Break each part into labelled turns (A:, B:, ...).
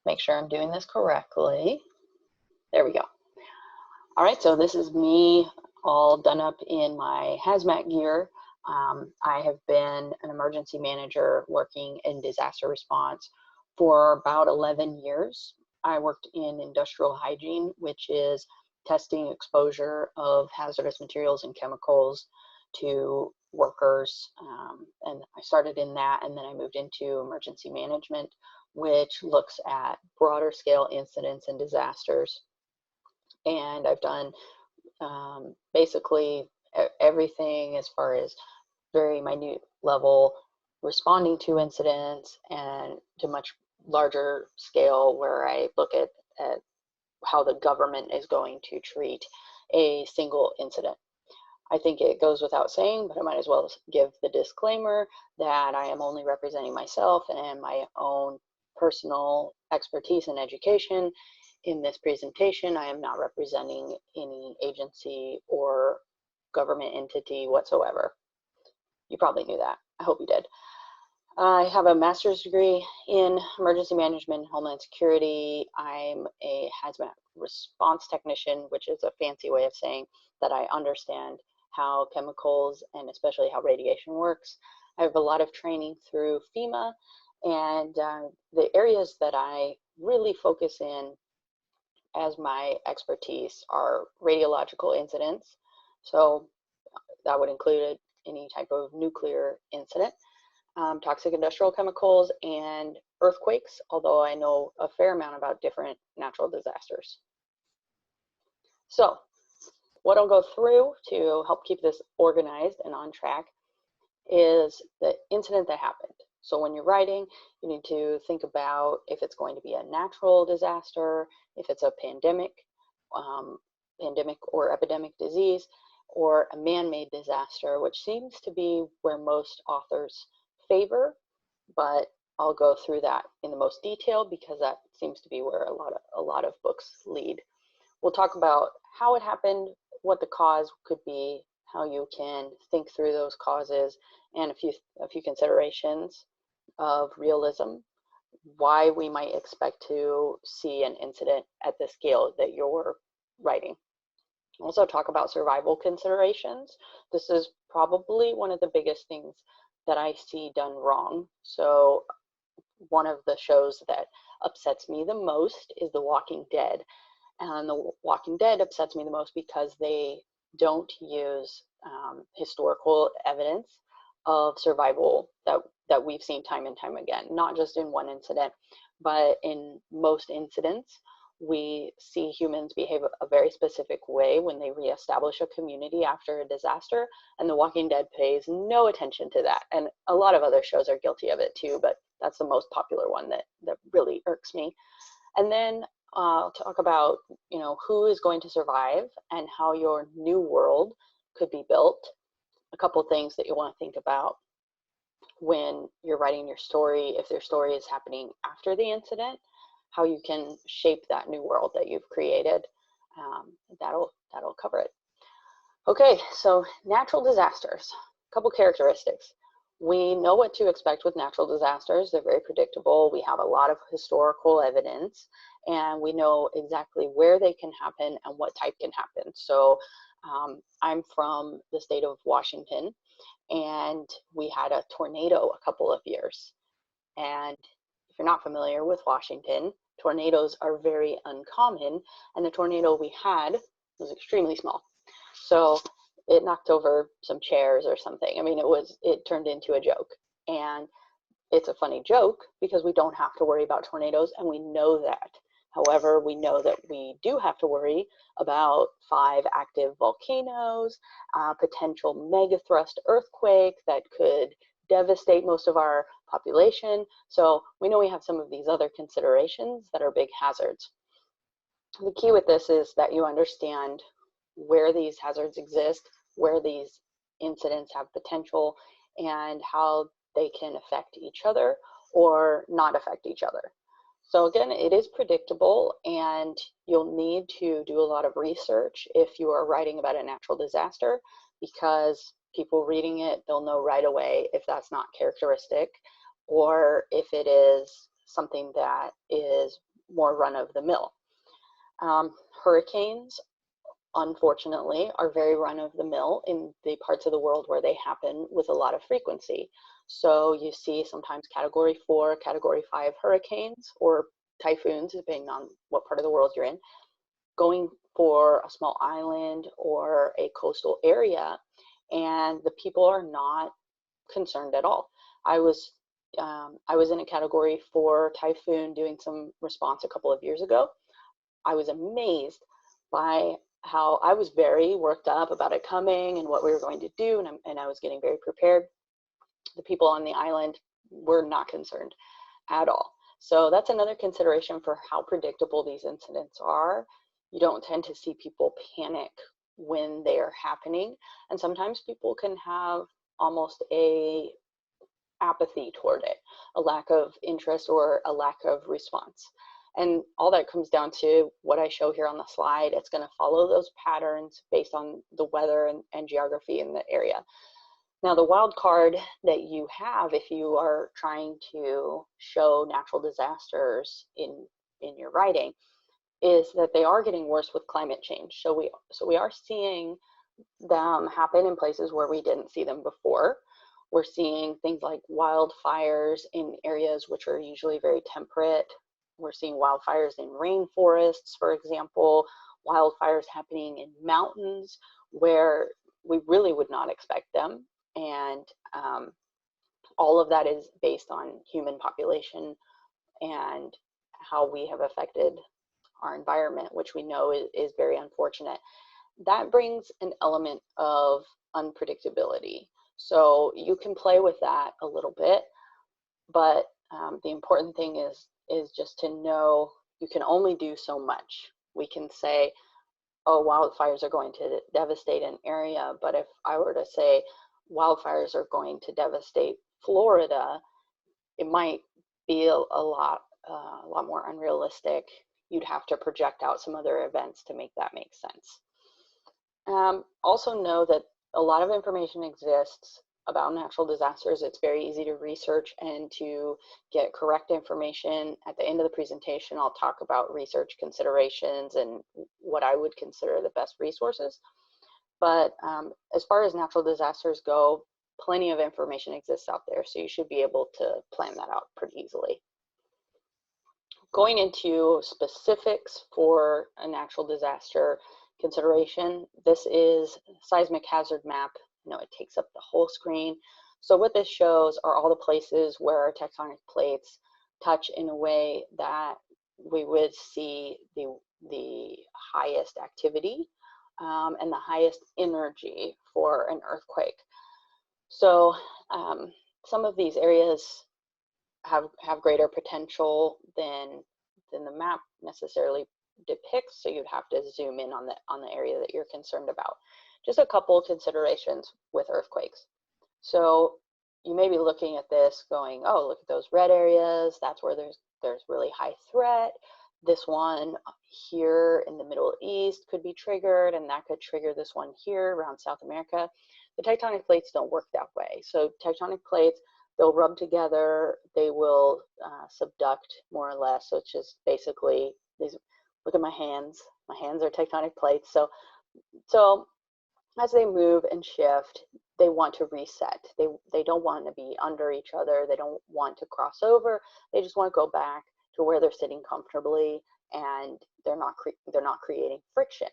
A: make sure I'm doing this correctly. There we go. All right, so this is me all done up in my HAZMAT gear. I have been an emergency manager working in disaster response for about 11 years. I worked in industrial hygiene, which is testing exposure of hazardous materials and chemicals to workers. And I started in that, and then I moved into emergency management, which looks at broader scale incidents and disasters. And I've done basically everything as far as very minute level responding to incidents, and to much larger scale where I look at how the government is going to treat a single incident. I think it goes without saying, but I might as well give the disclaimer that I am only representing myself and my own personal expertise and education. In this presentation, I am not representing any agency or government entity whatsoever. You probably knew that. I hope you did. I have a master's degree in emergency management and homeland security. I'm a HAZMAT response technician, which is a fancy way of saying that I understand how chemicals and especially how radiation works. I have a lot of training through FEMA, and the areas that I really focus in as my expertise are radiological incidents. So that would include any type of nuclear incident, toxic industrial chemicals, and earthquakes, although I know a fair amount about different natural disasters. So what I'll go through to help keep this organized and on track is the incident that happened. So when you're writing, you need to think about if it's going to be a natural disaster, if it's a pandemic or epidemic disease, or a man-made disaster, which seems to be where most authors favor, but I'll go through that in the most detail because that seems to be where a lot of books lead. We'll talk about how it happened, what the cause could be, how you can think through those causes, and a few considerations of realism, why we might expect to see an incident at the scale that you're writing. Also talk about survival considerations. This is probably one of the biggest things that I see done wrong. So one of the shows that upsets me the most is The Walking Dead. And The Walking Dead upsets me the most because they don't use historical evidence of survival that we've seen time and time again, not just in one incident, but in most incidents. We see humans behave a very specific way when they reestablish a community after a disaster, and The Walking Dead pays no attention to that. And a lot of other shows are guilty of it too, but that's the most popular one that really irks me. And then I'll talk about, who is going to survive and how your new world could be built. A couple things that you want to think about when you're writing your story, if your story is happening after the incident, how you can shape that new world that you've created. That'll cover it. Okay, so natural disasters, a couple characteristics. We know what to expect with natural disasters. They're very predictable. We have a lot of historical evidence, and we know exactly where they can happen and what type can happen. So I'm from the state of Washington, and we had a tornado a couple of years. And if you're not familiar with Washington, tornadoes are very uncommon, and the tornado we had was extremely small. So it knocked over some chairs or something. I mean, it turned into a joke. And it's a funny joke because we don't have to worry about tornadoes, and we know that. However, we know that we do have to worry about 5 active volcanoes, potential megathrust earthquake that could devastate most of our population. So we know we have some of these other considerations that are big hazards. The key with this is that you understand where these hazards exist, where these incidents have potential, and how they can affect each other or not affect each other. So again, it is predictable, and you'll need to do a lot of research if you are writing about a natural disaster, because people reading it, they'll know right away if that's not characteristic, or if it is something that is more run-of-the-mill. Hurricanes, unfortunately, are very run-of-the-mill in the parts of the world where they happen with a lot of frequency. So you see sometimes Category 4, Category 5 hurricanes or typhoons, depending on what part of the world you're in, going for a small island or a coastal area, and the people are not concerned at all. I was in a Category 4 typhoon doing some response a couple of years ago. I was amazed by how I was very worked up about it coming and what we were going to do, and I was getting very prepared. The people on the island were not concerned at all. So that's another consideration for how predictable these incidents are. You don't tend to see people panic when they are happening, and sometimes people can have almost a apathy toward it, a lack of interest or a lack of response. And all that comes down to what I show here on the slide. It's going to follow those patterns based on the weather and geography in the area. Now, the wild card that you have if you are trying to show natural disasters in your writing is that they are getting worse with climate change. So we are seeing them happen in places where we didn't see them before. We're seeing things like wildfires in areas which are usually very temperate. We're seeing wildfires in rainforests, for example, wildfires happening in mountains where we really would not expect them. And all of that is based on human population and how we have affected our environment, which we know is very unfortunate. That brings an element of unpredictability. So you can play with that a little bit, but the important thing is just to know you can only do so much. We can say, oh, wildfires are going to devastate an area, but if I were to say wildfires are going to devastate Florida, it might be a lot more unrealistic. You'd have to project out some other events to make that make sense. Also know that a lot of information exists about natural disasters. It's very easy to research and to get correct information. At the end of the presentation, I'll talk about research considerations and what I would consider the best resources. But as far as natural disasters go, plenty of information exists out there, so you should be able to plan that out pretty easily. Going into specifics for a natural disaster consideration, this is seismic hazard map. You know, it takes up the whole screen. So what this shows are all the places where tectonic plates touch in a way that we would see the highest activity and the highest energy for an earthquake. So some of these areas have greater potential than the map necessarily depicts, so you'd have to zoom in on the area that you're concerned about. Just a couple of considerations with earthquakes. So you may be looking at this going, oh, look at those red areas, that's where there's really high threat. This one here in the Middle East could be triggered, and that could trigger this one here around South America. The tectonic plates don't work that way. So tectonic plates, they'll rub together, they will subduct more or less. So it's just basically, look at my hands are tectonic plates. So as they move and shift, they want to reset. They don't want to be under each other. They don't want to cross over. They just want to go back to where they're sitting comfortably, and they're not creating friction.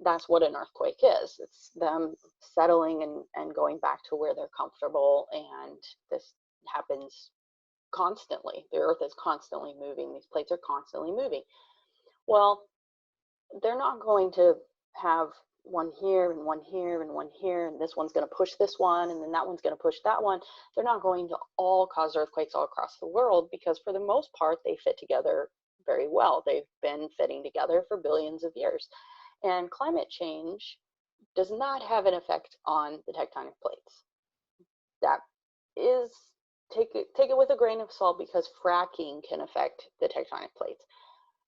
A: That's what an earthquake is. It's them settling and going back to where they're comfortable, and this happens constantly. The earth is constantly moving. These plates are constantly moving. Well, they're not going to have one here and one here and one here, and this one's going to push this one, and then that one's going to push that one. They're not going to all cause earthquakes all across the world, because for the most part, they fit together very well. They've been fitting together for billions of years. And climate change does not have an effect on the tectonic plates. That is, take it with a grain of salt, because fracking can affect the tectonic plates.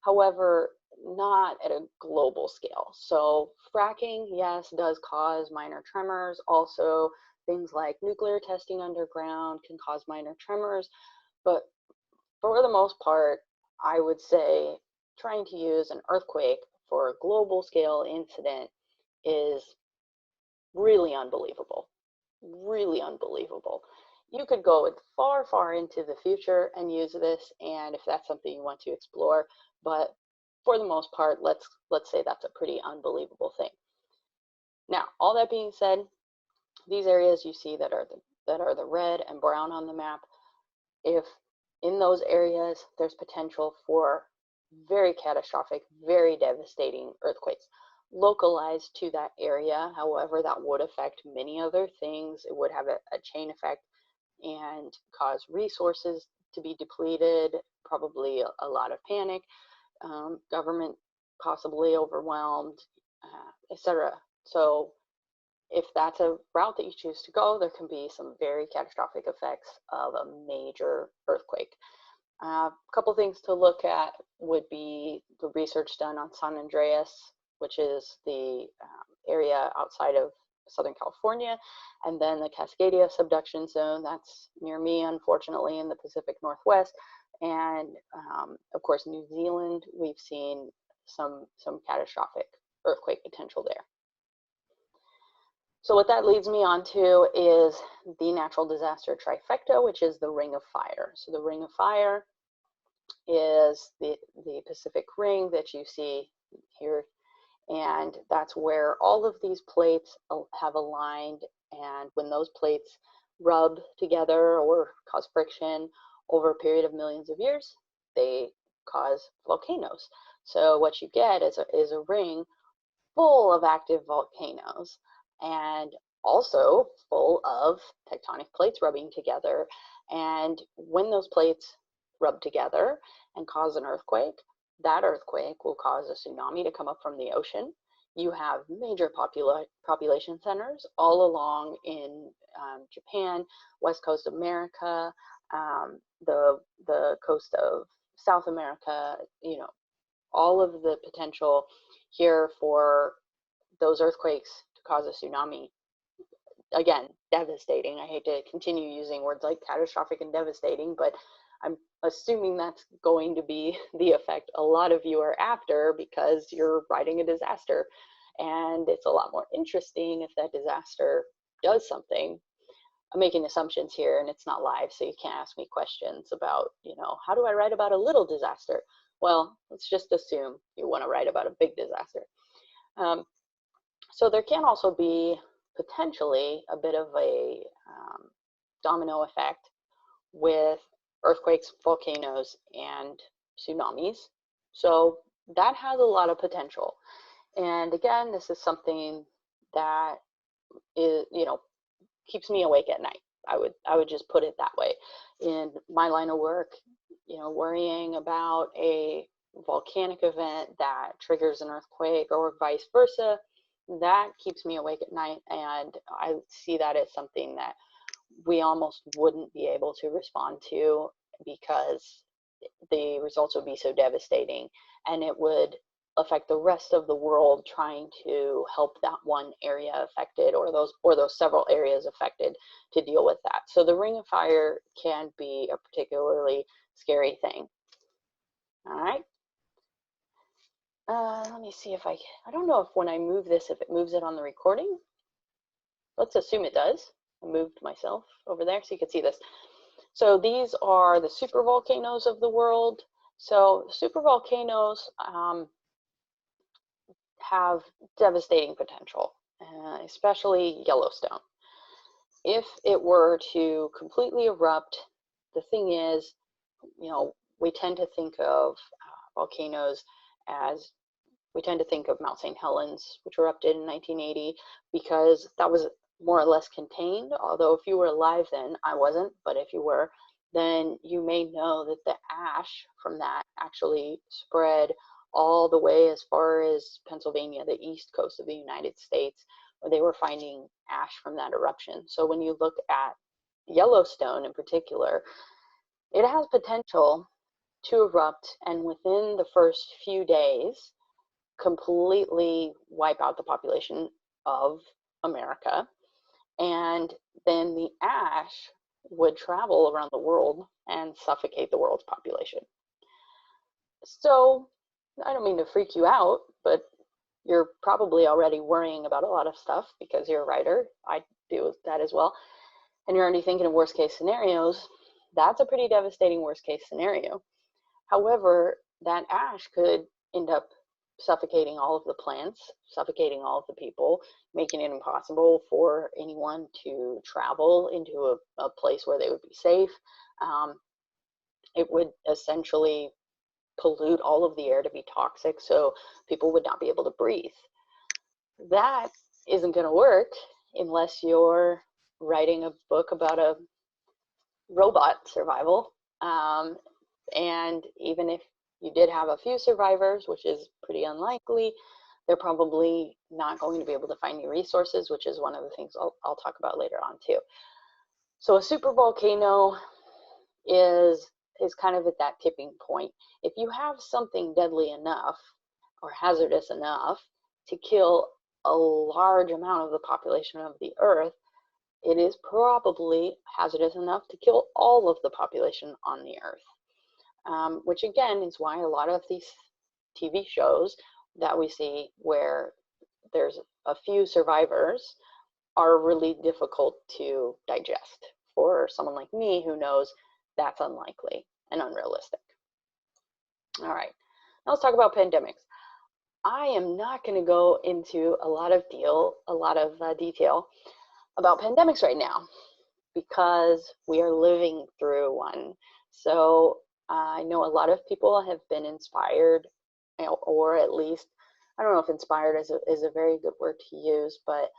A: However, not at a global scale. So fracking, yes, does cause minor tremors. Also, things like nuclear testing underground can cause minor tremors. But for the most part, I would say trying to use an earthquake for a global scale incident is really unbelievable, really unbelievable. You could go far, far into the future and use this, and if that's something you want to explore, but for the most part, let's say that's a pretty unbelievable thing. Now, all that being said, these areas you see that are the red and brown on the map, if in those areas there's potential for very catastrophic, very devastating earthquakes localized to that area. However, that would affect many other things. It would have a chain effect and cause resources to be depleted, probably a lot of panic, government possibly overwhelmed, etc. So if that's a route that you choose to go, there can be some very catastrophic effects of a major earthquake. A couple things to look at would be the research done on San Andreas, which is the area outside of Southern California, and then the Cascadia subduction zone, that's near me, unfortunately, in the Pacific Northwest. And of course, New Zealand, we've seen some catastrophic earthquake potential there. So what that leads me on to is the natural disaster trifecta, which is the Ring of Fire. So the Ring of Fire is the Pacific Ring that you see here, and that's where all of these plates have aligned, and when those plates rub together or cause friction over a period of millions of years, they cause volcanoes. So what you get is a ring full of active volcanoes, and also full of tectonic plates rubbing together. And when those plates rub together and cause an earthquake, that earthquake will cause a tsunami to come up from the ocean. You have major population centers all along in Japan, west coast of America, the coast of South America, you know, all of the potential here for those earthquakes to cause a tsunami. Again, devastating. I hate to continue using words like catastrophic and devastating, but I'm assuming that's going to be the effect a lot of you are after, because you're writing a disaster. And it's a lot more interesting if that disaster does something. I'm making assumptions here, and it's not live, so you can't ask me questions about, you know, how do I write about a little disaster? Well, let's just assume you want to write about a big disaster. So there can also be potentially a bit of a domino effect with earthquakes, volcanoes, and tsunamis. So that has a lot of potential. And again, this is something that is, you know, keeps me awake at night. I would just put it that way. In my line of work, you know, worrying about a volcanic event that triggers an earthquake or vice versa, that keeps me awake at night, and I see that as something that we almost wouldn't be able to respond to, because the results would be so devastating, and it would affect the rest of the world trying to help that one area affected, or those several areas affected, to deal with that. So the Ring of Fire can be a particularly scary thing. All right. Let me see if I don't know if when I move this, if it moves it on the recording. Let's assume it does. I moved myself over there so you can see this. So these are the supervolcanoes of the world. So supervolcanoes have devastating potential, especially Yellowstone. If it were to completely erupt, the thing is, you know, we tend to think of volcanoes as, we tend to think of Mount St. Helens, which erupted in 1980, because that was more or less contained. Although if you were alive then, I wasn't, but if you were, then you may know that the ash from that actually spread all the way as far as Pennsylvania, the east coast of the United States, where they were finding ash from that eruption. So when you look at Yellowstone in particular, it has potential to erupt, and within the first few days, completely wipe out the population of America. And then the ash would travel around the world and suffocate the world's population. So I don't mean to freak you out, but you're probably already worrying about a lot of stuff because you're a writer. I do that as well. And you're already thinking of worst case scenarios. That's a pretty devastating worst case scenario. However, that ash could end up suffocating all of the plants, suffocating all of the people, making it impossible for anyone to travel into a place where they would be safe. It would essentially pollute all of the air to be toxic, so people would not be able to breathe. That isn't going to work unless you're writing a book about a robot survival. And even if you did have a few survivors, which is pretty unlikely, they're probably not going to be able to find new resources, which is one of the things I'll talk about later on too. So a supervolcano is kind of at that tipping point. If you have something deadly enough or hazardous enough to kill a large amount of the population of the Earth, it is probably hazardous enough to kill all of the population on the Earth, which again is why a lot of these TV shows that we see where there's a few survivors are really difficult to digest for someone like me who knows that's unlikely and unrealistic. All right, now let's talk about pandemics. I am not going to go into a lot of detail about pandemics right now because we are living through one. So I know a lot of people have been inspired, or at least, I don't know if inspired is a very good word to use, but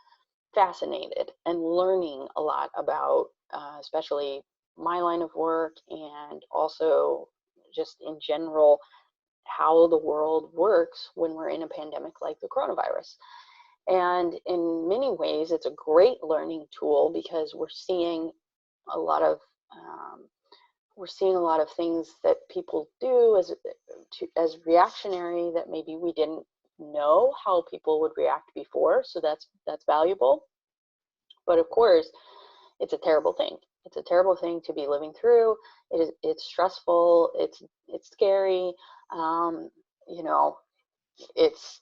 A: fascinated and learning a lot about, especially my line of work, and also just in general, how the world works when we're in a pandemic like the coronavirus. And in many ways, it's a great learning tool because we're seeing a lot of things that people do as reactionary that maybe we didn't know how people would react before. So that's valuable. But of course, it's a terrible thing. It's a terrible thing to be living through. It's stressful. It's scary. You know, it's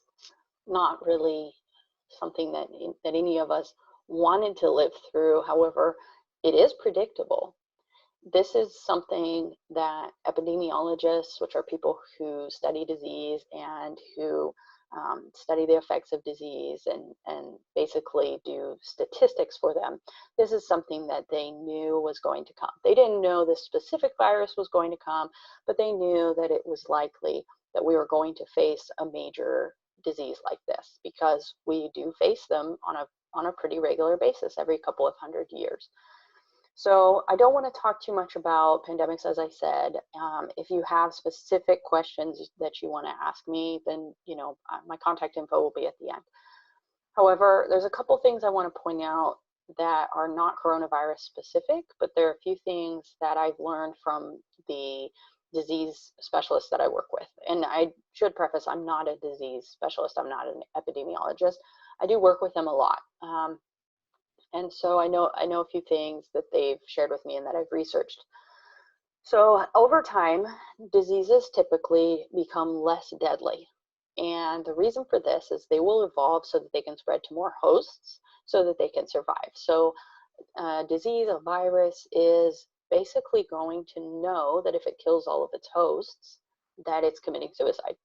A: not really something that any of us wanted to live through. However, it is predictable. This is something that epidemiologists, which are people who study disease and who study the effects of disease and basically do statistics for them, this is something that they knew was going to come. They didn't know the specific virus was going to come, but they knew that it was likely that we were going to face a major disease like this, because we do face them on a pretty regular basis every couple of 100 years. So I don't want to talk too much about pandemics, as I said. If you have specific questions that you want to ask me, then my contact info will be at the end. However, there's a couple things I want to point out that are not coronavirus specific, but there are a few things that I've learned from the disease specialists that I work with. And I should preface, I'm not a disease specialist. I'm not an epidemiologist. I do work with them a lot. And so I know a few things that they've shared with me and that I've researched. So over time, diseases typically become less deadly. And the reason for this is they will evolve so that they can spread to more hosts so that they can survive. So a disease, a virus, is basically going to know that if it kills all of its hosts, that it's committing suicide.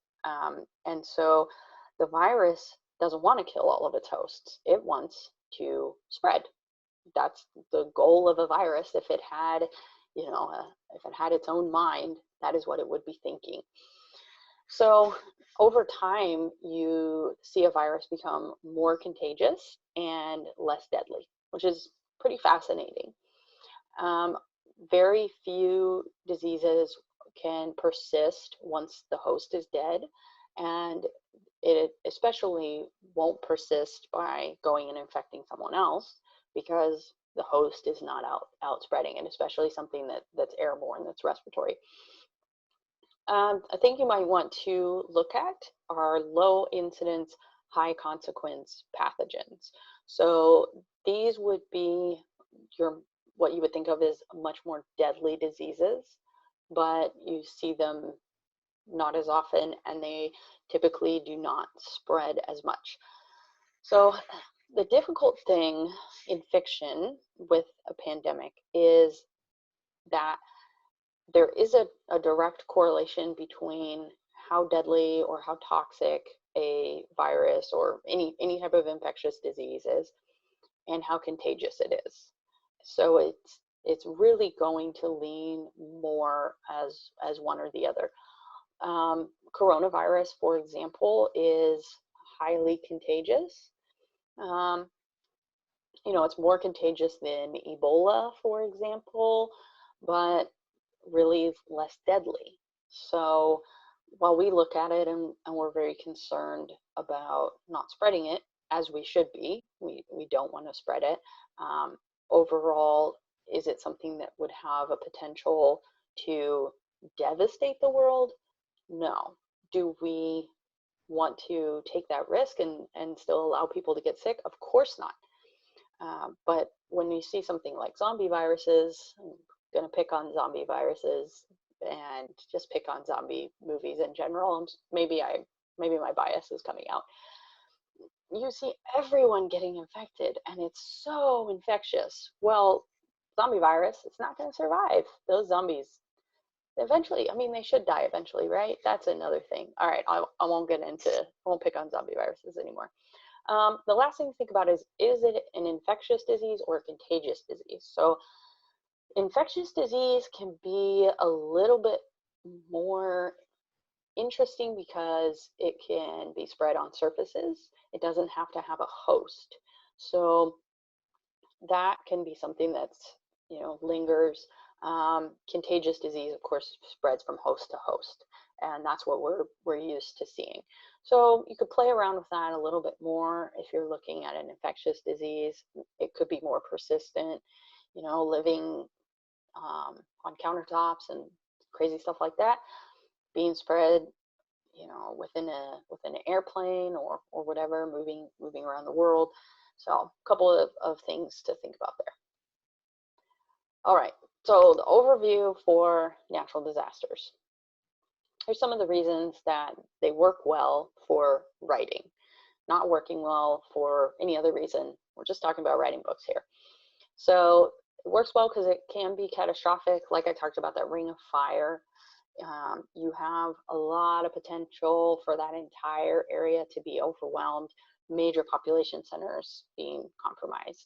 A: And so the virus doesn't want to kill all of its hosts. It wants to spread. That's the goal of a virus. If it had, if it had its own mind, that is what it would be thinking. So over time, you see a virus become more contagious and less deadly, which is pretty fascinating. Very few diseases can persist once the host is dead, and it especially won't persist by going and infecting someone else, because the host is not out spreading, and especially something that's airborne, that's respiratory. I think you might want to look at are low incidence, high consequence pathogens. So these would be what you would think of as much more deadly diseases, but you see them not as often, and they typically do not spread as much. So the difficult thing in fiction with a pandemic is that there is a direct correlation between how deadly or how toxic a virus or any type of infectious disease is and how contagious it is. So it's really going to lean more as one or the other. Coronavirus, for example, is highly contagious. You know, it's more contagious than Ebola, for example, but really less deadly. So while we look at it and we're very concerned about not spreading it, as we should be, we don't want to spread it. Overall, is it something that would have a potential to devastate the world? No. Do we want to take that risk and still allow people to get sick? Of course not. But when you see something like zombie viruses, I'm going to pick on zombie viruses and just pick on zombie movies in general. Maybe my bias is coming out. You see everyone getting infected and it's so infectious. Well, zombie virus, it's not going to survive. Those zombies, eventually, I mean, they should die eventually, right? That's another thing. All right, I won't pick on zombie viruses anymore. The last thing to think about is it an infectious disease or a contagious disease? So infectious disease can be a little bit more interesting because it can be spread on surfaces. It doesn't have to have a host. So that can be something that's, you know, lingers. Contagious disease, of course, spreads from host to host, and that's what we're used to seeing. So you could play around with that a little bit more if you're looking at an infectious disease. It could be more persistent, you know, living on countertops and crazy stuff like that, being spread, you know, within an airplane or whatever, moving around the world. So a couple of things to think about there. All right, so the overview for natural disasters. Here's some of the reasons that they work well for writing, not working well for any other reason. We're just talking about writing books here. So it works well because it can be catastrophic. Like I talked about that ring of fire. You have a lot of potential for that entire area to be overwhelmed, major population centers being compromised.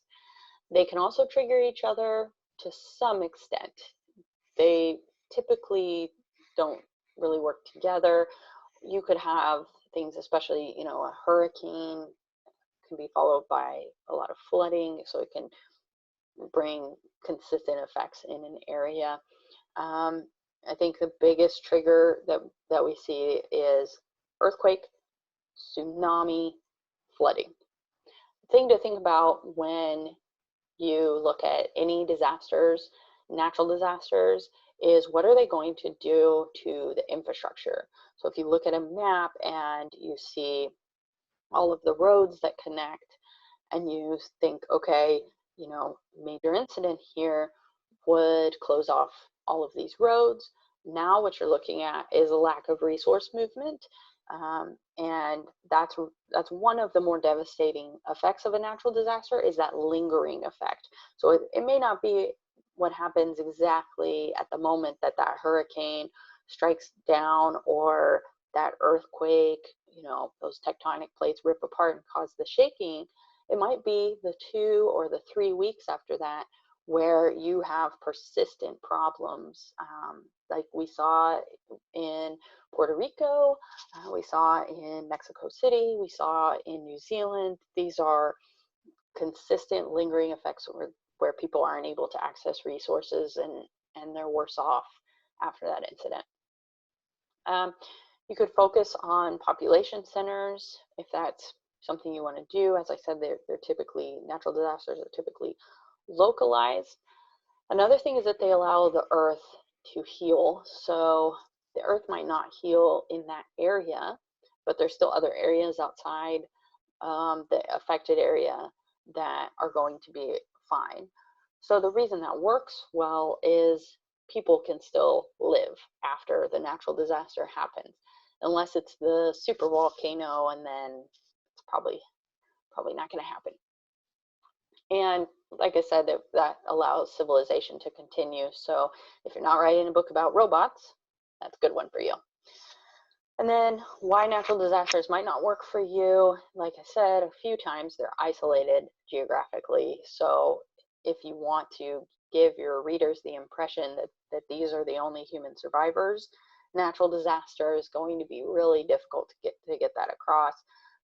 A: They can also trigger each other to some extent. They typically don't really work together. You could have things, especially, you know, a hurricane can be followed by a lot of flooding, so it can bring consistent effects in an area. I think the biggest trigger that we see is earthquake, tsunami, flooding. The thing to think about when you look at any disasters, natural disasters, is what are they going to do to the infrastructure? So if you look at a map and you see all of the roads that connect and you think, okay, you know, major incident here would close off all of these roads. Now what you're looking at is a lack of resource movement, and that's one of the more devastating effects of a natural disaster, is that lingering effect. So it may not be what happens exactly at the moment that hurricane strikes down or that earthquake, you know, those tectonic plates rip apart and cause the shaking. It might be the 2 or the 3 weeks after that where you have persistent problems, like we saw in Puerto Rico, we saw in Mexico City, we saw in New Zealand. These are consistent lingering effects where people aren't able to access resources and they're worse off after that incident. You could focus on population centers if that's something you want to do. As I said, they're typically, natural disasters are typically localized. Another thing is that they allow the earth to heal. So the earth might not heal in that area, but there's still other areas outside the affected area that are going to be fine. So the reason that works well is people can still live after the natural disaster happens, unless it's the supervolcano, and then it's probably not going to happen. And like I said, that allows civilization to continue. So if you're not writing a book about robots, that's a good one for you. And then why natural disasters might not work for you. Like I said a few times, they're isolated geographically. So if you want to give your readers the impression that these are the only human survivors, natural disaster is going to be really difficult to get that across.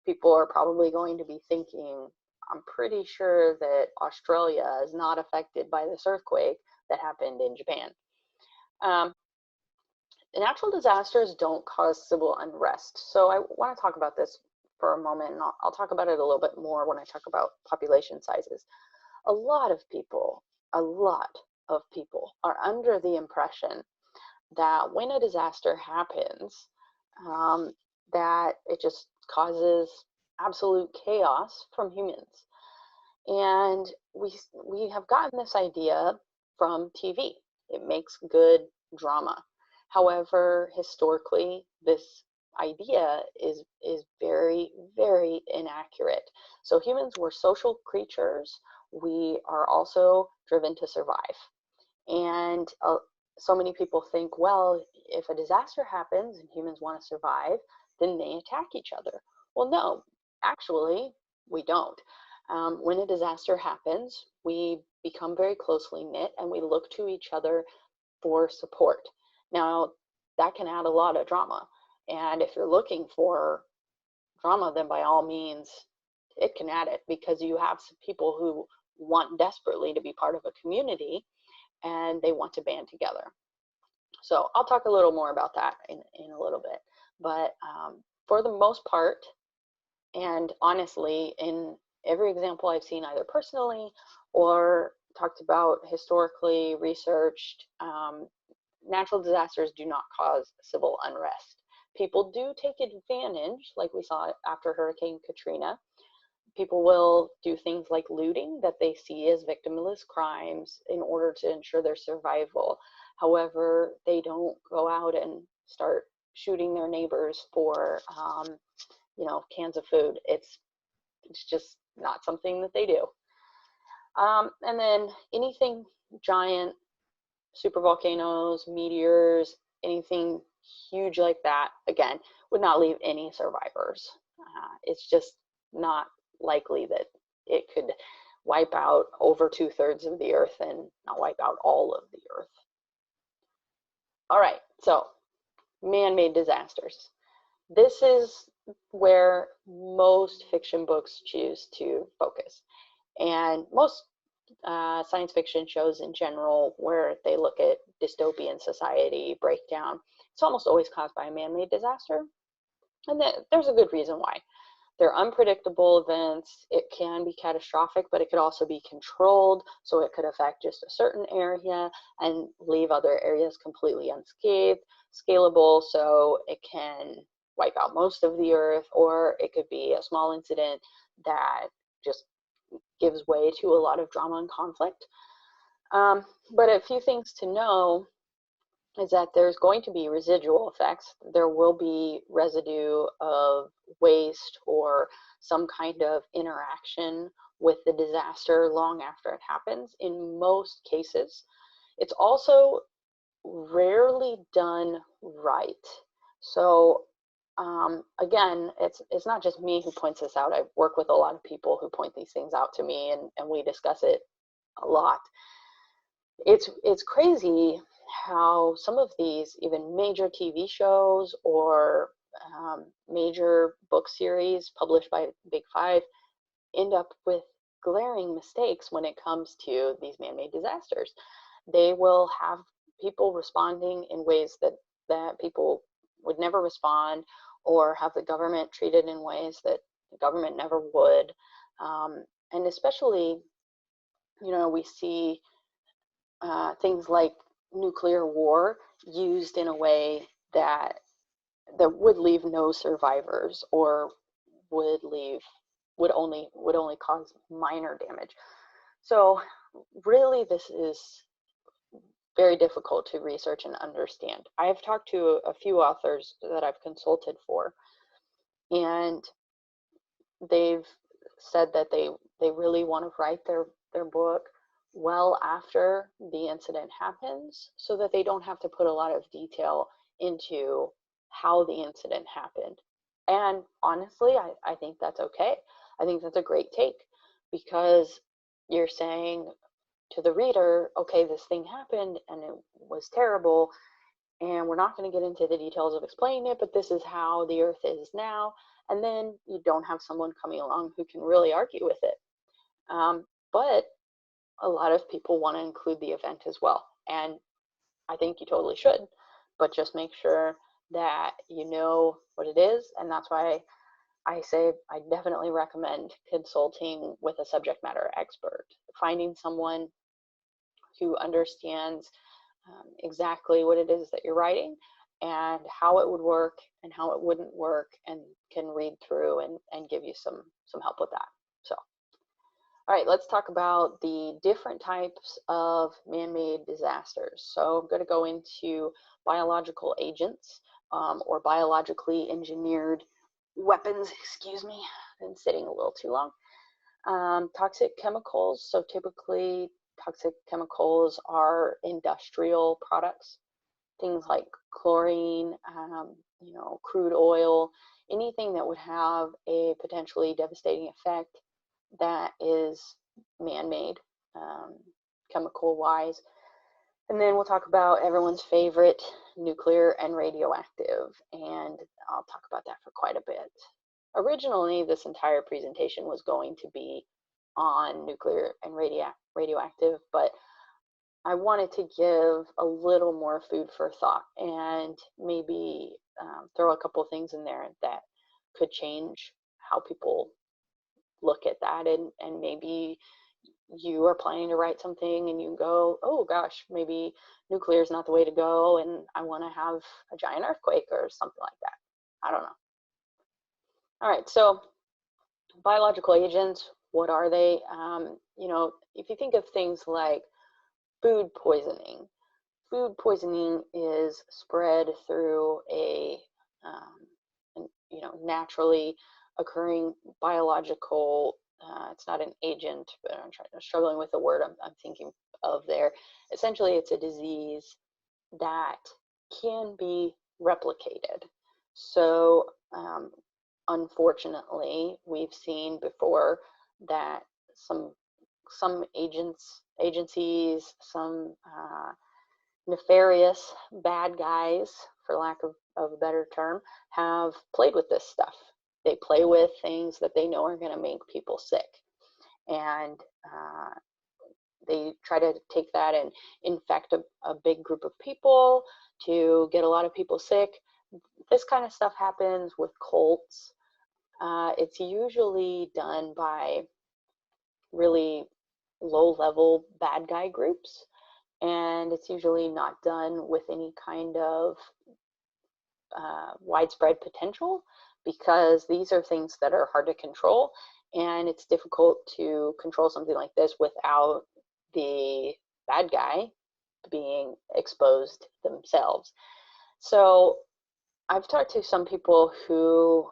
A: People are probably going to be thinking, I'm pretty sure that Australia is not affected by this earthquake that happened in Japan. Natural disasters don't cause civil unrest. So I want to talk about this for a moment, and I'll talk about it a little bit more when I talk about population sizes. A lot of people are under the impression that when a disaster happens, that it just causes absolute chaos from humans. And we have gotten this idea from TV. It makes good drama. However, historically, this idea is very, very inaccurate. So humans were social creatures. We are also driven to survive. And so many people think, well, if a disaster happens and humans want to survive, then they attack each other. Well, no, actually, we don't. When a disaster happens, we become very closely knit and we look to each other for support. Now, that can add a lot of drama. And if you're looking for drama, then by all means, it can add it, because you have some people who want desperately to be part of a community and they want to band together. So I'll talk a little more about that in a little bit. But for the most part, and honestly, in every example I've seen either personally or talked about historically, researched, natural disasters do not cause civil unrest. People do take advantage, like we saw after Hurricane Katrina. People will do things like looting that they see as victimless crimes in order to ensure their survival. However, they don't go out and start shooting their neighbors for, cans of food. It's just not something that they do. And then anything giant, supervolcanoes, meteors, anything huge like that, again, would not leave any survivors. It's just not likely that it could wipe out over 2/3 of the earth and not wipe out all of the earth. All right, so man-made disasters. This is where most fiction books choose to focus. And most science fiction shows in general, where they look at dystopian society breakdown, it's almost always caused by a man-made disaster. And there's a good reason why. They're unpredictable events. It can be catastrophic, but it could also be controlled. So it could affect just a certain area and leave other areas completely unscathed. Scalable, so it can wipe out most of the earth, or it could be a small incident that just gives way to a lot of drama and conflict. But a few things to know is that there's going to be residual effects. There will be residue of waste or some kind of interaction with the disaster long after it happens in most cases. It's also rarely done right. So again, it's not just me who points this out. I work with a lot of people who point these things out to me, and we discuss it a lot. It's crazy how some of these, even major TV shows or major book series published by Big Five, end up with glaring mistakes when it comes to these man-made disasters. They will have people responding in ways that people would never respond, or have the government treated in ways that the government never would. And especially, we see things like nuclear war used in a way that would leave no survivors, or would only cause minor damage. So really, this is very difficult to research and understand. I've talked to a few authors that I've consulted for, and they've said that they really want to write their book well after the incident happens, so that they don't have to put a lot of detail into how the incident happened. And honestly, I think that's okay. I think that's a great take, because you're saying to the reader, okay, this thing happened and it was terrible, and we're not going to get into the details of explaining it, but this is how the earth is now. And then you don't have someone coming along who can really argue with it. But a lot of people want to include the event as well, and I think you totally should, but just make sure that you know what it is. And that's why I say I definitely recommend consulting with a subject matter expert, finding someone who understands exactly what it is that you're writing and how it would work and how it wouldn't work, and can read through and give you some help with that. So, all right, let's talk about the different types of man-made disasters. So I'm going to go into biological agents, or biologically engineered weapons. Excuse me, I've been sitting a little too long. Toxic chemicals. So typically toxic chemicals are industrial products, things like chlorine, crude oil, anything that would have a potentially devastating effect that is man-made, chemical-wise. And then we'll talk about everyone's favorite, nuclear and radioactive, and I'll talk about that for quite a bit. Originally, this entire presentation was going to be on nuclear and radioactive, but I wanted to give a little more food for thought, and maybe throw a couple things in there that could change how people look at that. And maybe you are planning to write something and you go, oh gosh, maybe nuclear is not the way to go, and I want to have a giant earthquake or something like that. I don't know. All right, so biological agents, what are they? If you think of things like food poisoning is spread through a naturally occurring biological, it's not an agent, but I'm struggling with the word I'm thinking of there. Essentially, it's a disease that can be replicated. So unfortunately, we've seen before that some agencies, some nefarious bad guys, for lack of a better term, have played with this stuff. They play with things that they know are going to make people sick, and they try to take that and infect a big group of people to get a lot of people sick. This kind of stuff happens with cults. It's usually done by really low-level bad guy groups, and it's usually not done with any kind of widespread potential, because these are things that are hard to control, and it's difficult to control something like this without the bad guy being exposed themselves. So I've talked to some people who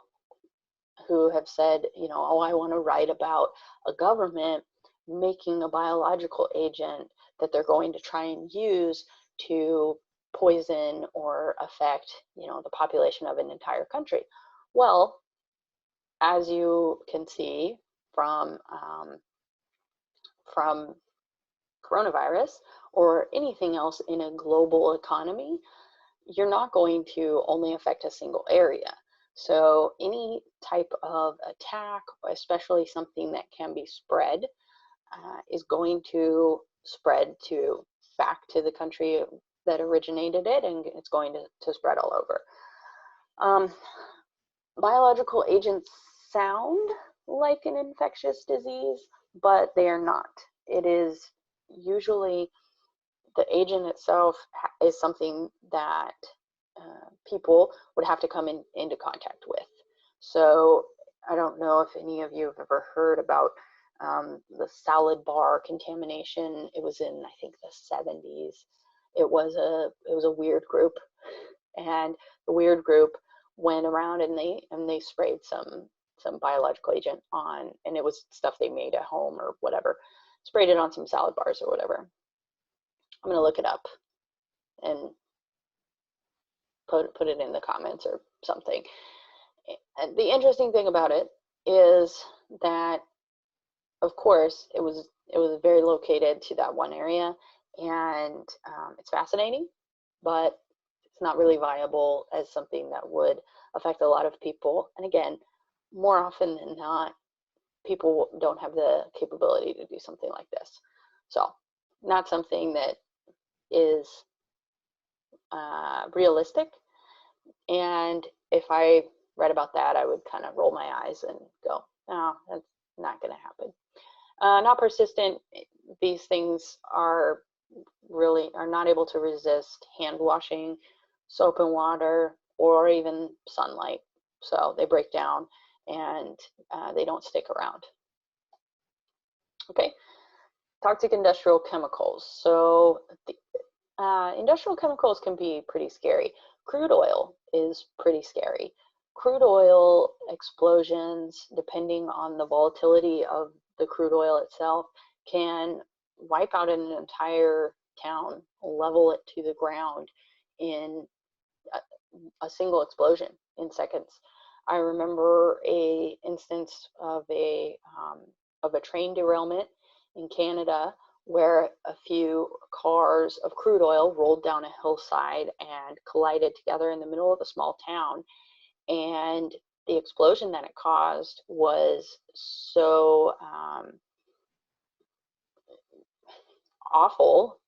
A: have said, oh, I want to write about a government making a biological agent that they're going to try and use to poison or affect, the population of an entire country. Well, as you can see from coronavirus or anything else in a global economy, you're not going to only affect a single area. So any type of attack, especially something that can be spread, is going to spread back to the country that originated it, and it's going to spread all over. Biological agents sound like an infectious disease, but they are not. It is usually, the agent itself is something that people would have to come into contact with. So I don't know if any of you have ever heard about the salad bar contamination. It was in, I think, the 70s. it was a weird group, and the weird group went around and they sprayed some biological agent on, and it was stuff they made at home or whatever, sprayed it on some salad bars or whatever. I'm gonna look it up and put it in the comments or something. And the interesting thing about it is that, of course, it was very located to that one area, and it's fascinating, but it's not really viable as something that would affect a lot of people. And again, more often than not, people don't have the capability to do something like this. So not something that is realistic. And if I read about that, I would kind of roll my eyes and go, no, that's not going to happen. Not persistent. These things are not able to resist hand washing, soap and water, or even sunlight. So they break down and they don't stick around. Okay, toxic industrial chemicals. So industrial chemicals can be pretty scary. Crude oil is pretty scary. Crude oil explosions, depending on the volatility of the crude oil itself, can wipe out an entire town, level it to the ground in a single explosion in seconds. I remember a instance of a train derailment in Canada where a few cars of crude oil rolled down a hillside and collided together in the middle of a small town. And the explosion that it caused was so awful,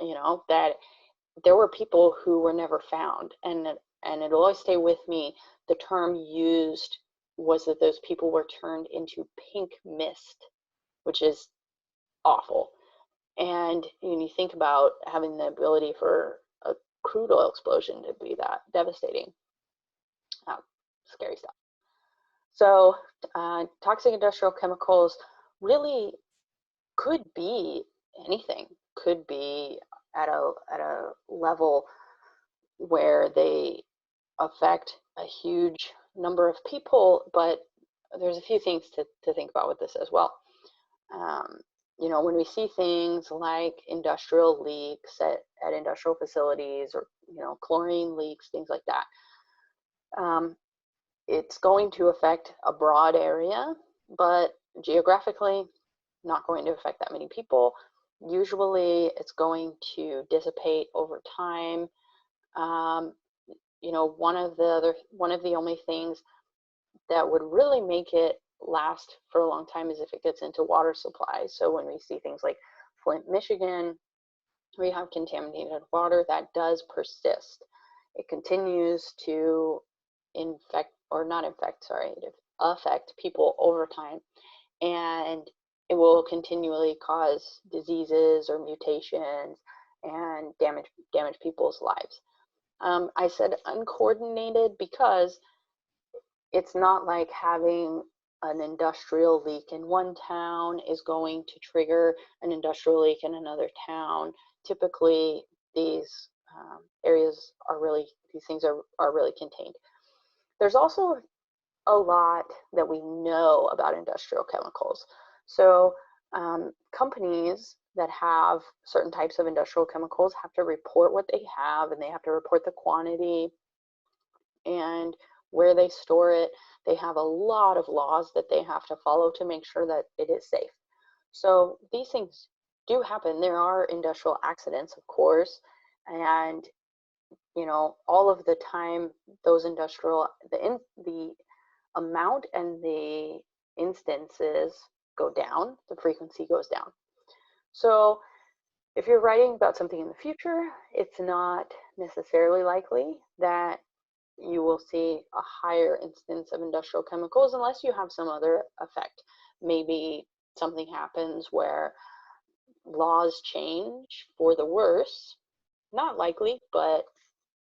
A: you know, that there were people who were never found. And it'll always stay with me. The term used was that those people were turned into pink mist, which is awful. And when you think about having the ability for a crude oil explosion to be that devastating, scary stuff. So toxic industrial chemicals really could be anything, could be at a level where they affect a huge number of people, but there's a few things to think about with this as well. You know, when we see things like industrial leaks at industrial facilities, or, you know, chlorine leaks, things like that, it's going to affect a broad area, but geographically not going to affect that many people. Usually it's going to dissipate over time. You know, one of the only things that would really make it last for a long time is if it gets into water supplies. So when we see things like Flint, Michigan, we have contaminated water that does persist. It continues to affect people over time, and it will continually cause diseases or mutations and damage people's lives. I said uncoordinated because it's not like having an industrial leak in one town is going to trigger an industrial leak in another town. Typically, these things are really contained. There's also a lot that we know about industrial chemicals. So companies that have certain types of industrial chemicals have to report what they have, and they have to report the quantity and where they store it. They have a lot of laws that they have to follow to make sure that it is safe. So these things do happen. There are industrial accidents, of course, and you know, all of the time those the amount and the instances go down, the frequency goes down. So if you're writing about something in the future, it's not necessarily likely that you will see a higher instance of industrial chemicals unless you have some other effect. Maybe something happens where laws change for the worse. Not likely, but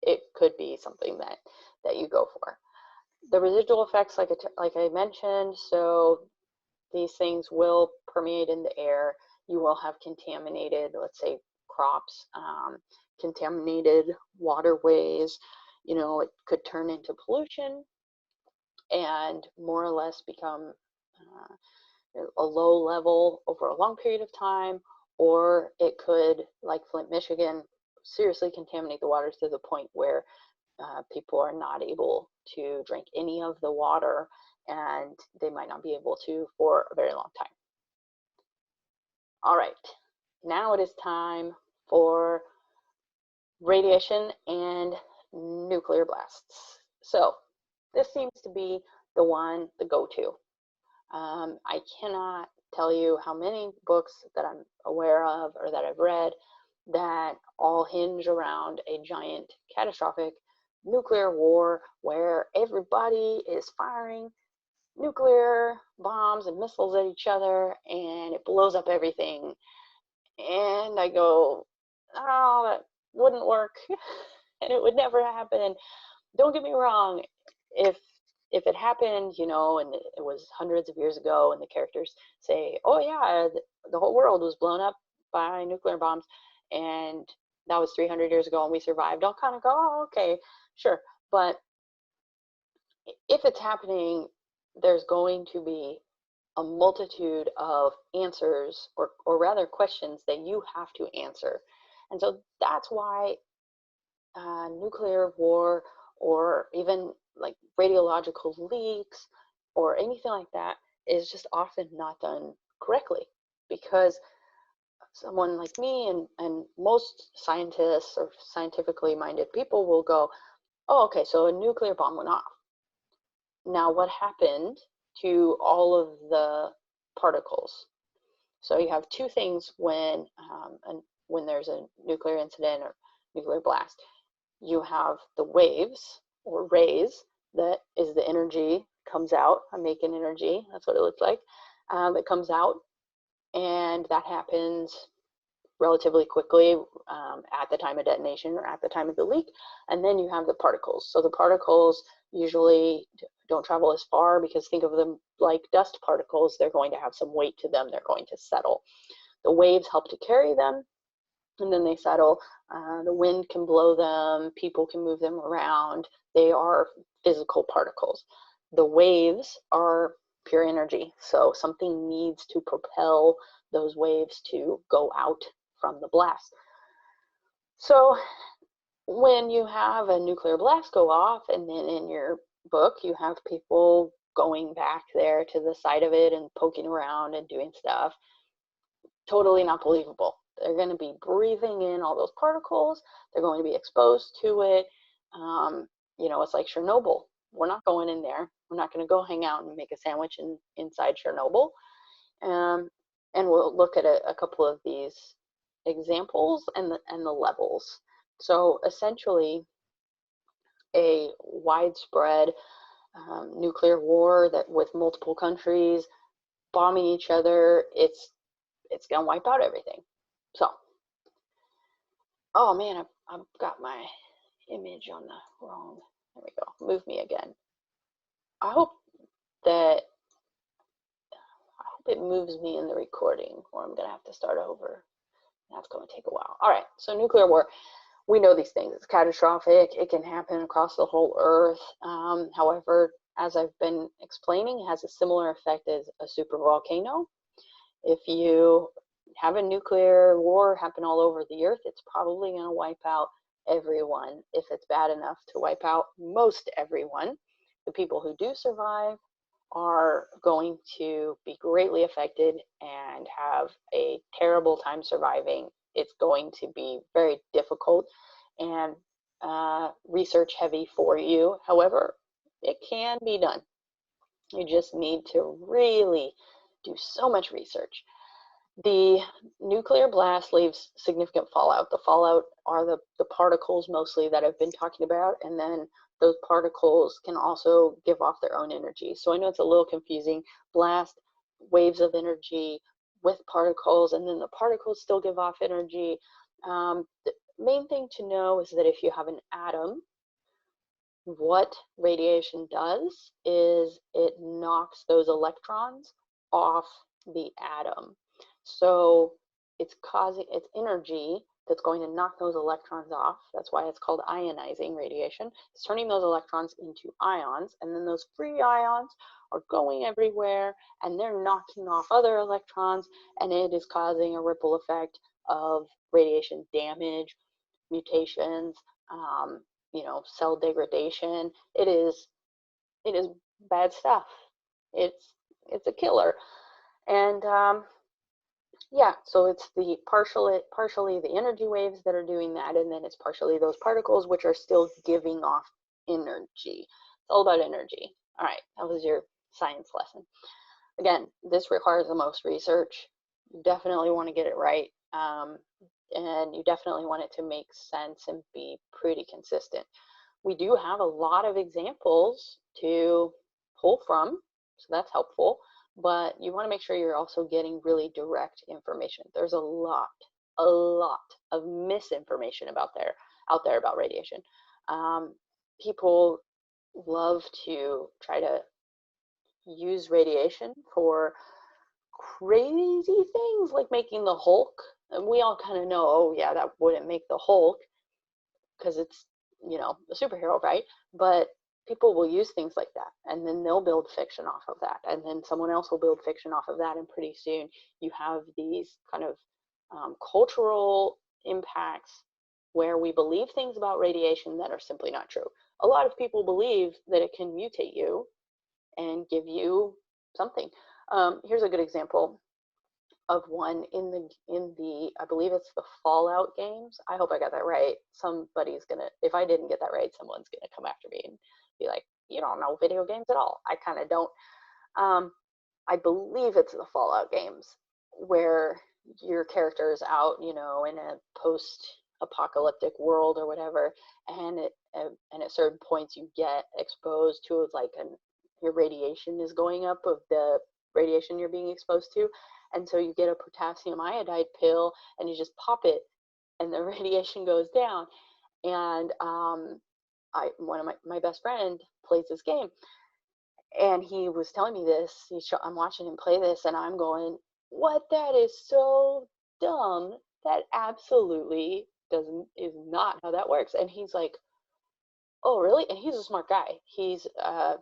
A: it could be something that you go for. The residual effects, like I mentioned, so these things will permeate in the air. You will have contaminated, let's say, crops. contaminated waterways. You know, it could turn into pollution and more or less become a low level over a long period of time, or it could, like Flint, Michigan, seriously contaminate the waters to the point where people are not able to drink any of the water, and they might not be able to for a very long time. All right, now it is time for radiation and nuclear blasts. So this seems to be the go-to. I cannot tell you how many books that I'm aware of or that I've read that all hinge around a giant catastrophic nuclear war where everybody is firing nuclear bombs and missiles at each other and it blows up everything. And I go, oh, that wouldn't work and it would never happen. Don't get me wrong, if it happened, you know, and it was hundreds of years ago and the characters say, oh yeah, the whole world was blown up by nuclear bombs and that was 300 years ago and we survived, I'll kind of go, oh, okay, sure. But if it's happening, there's going to be a multitude of answers or rather questions that you have to answer. And so that's why nuclear war or even like radiological leaks or anything like that is just often not done correctly, because someone like me and most scientists or scientifically minded people will go, oh, okay, so a nuclear bomb went off. Now what happened to all of the particles? So you have two things when there's a nuclear incident or nuclear blast. You have the waves or rays, that is the energy comes out. I'm making energy, that's what it looks like. It comes out, and that happens relatively quickly at the time of detonation or at the time of the leak. And then you have the particles. So the particles usually don't travel as far, because think of them like dust particles. They're going to have some weight to them. They're going to settle. The waves help to carry them, and then they settle. The wind can blow them. People can move them around. They are physical particles. The waves are pure energy. So something needs to propel those waves to go out from the blast. So when you have a nuclear blast go off, and then in your book you have people going back there to the side of it and poking around and doing stuff, totally not believable. They're going to be breathing in all those particles. They're going to be exposed to it. You know, it's like Chernobyl. We're not going in there. We're not going to go hang out and make a sandwich inside Chernobyl. And we'll look at a couple of these examples and the levels. So essentially, a widespread nuclear war that with multiple countries bombing each other, it's gonna wipe out everything. So, oh man, I've got my image on the wrong. There we go. Move me again. I hope it moves me in the recording, or I'm gonna have to start over. That's going to take a while. All right, so nuclear war, we know these things. It's catastrophic. It can happen across the whole earth. However, as I've been explaining, it has a similar effect as a supervolcano. If you have a nuclear war happen all over the earth, it's probably going to wipe out everyone. If it's bad enough to wipe out most everyone, the people who do survive are going to be greatly affected and have a terrible time surviving. It's going to be very difficult and research heavy for you. However, it can be done. You just need to really do so much research. The nuclear blast leaves significant fallout. The fallout are the particles mostly that I've been talking about, and then those particles can also give off their own energy. So I know it's a little confusing. Blast, waves of energy with particles, and then the particles still give off energy. The main thing to know is that if you have an atom, what radiation does is it knocks those electrons off the atom. So it's energy that's going to knock those electrons off. That's why it's called ionizing radiation. It's turning those electrons into ions, and then those free ions are going everywhere, and they're knocking off other electrons, and it is causing a ripple effect of radiation damage, mutations, cell degradation. It is bad stuff. It's a killer. And yeah, so it's the partially the energy waves that are doing that, and then it's partially those particles which are still giving off energy. It's all about energy. All right, that was your science lesson. Again, this requires the most research. You definitely want to get it right, and you definitely want it to make sense and be pretty consistent. We do have a lot of examples to pull from, so that's helpful. But you want to make sure you're also getting really direct information. There's a lot of misinformation out there about radiation. People love to try to use radiation for crazy things like making the Hulk. And we all kind of know, oh yeah, that wouldn't make the Hulk because it's, a superhero, right? But people will use things like that, and then they'll build fiction off of that, and then someone else will build fiction off of that, and pretty soon you have these kind of cultural impacts where we believe things about radiation that are simply not true. A lot of people believe that it can mutate you and give you something. Here's a good example of one in the I believe it's the Fallout games. I hope I got that right. Somebody's gonna, if I didn't get that right, someone's gonna come after me and be like, you don't know video games at all. I kind of don't. I believe it's the Fallout games where your character is out, in a post-apocalyptic world or whatever, and at certain points you get exposed to your radiation is going up of the radiation you're being exposed to, and so you get a potassium iodide pill and you just pop it, and the radiation goes down. And one of my best friend plays this game, and he was telling me this. I'm watching him play this, and I'm going, "What? That is so dumb. That absolutely is not how that works." And he's like, "Oh, really?" And he's a smart guy. He's a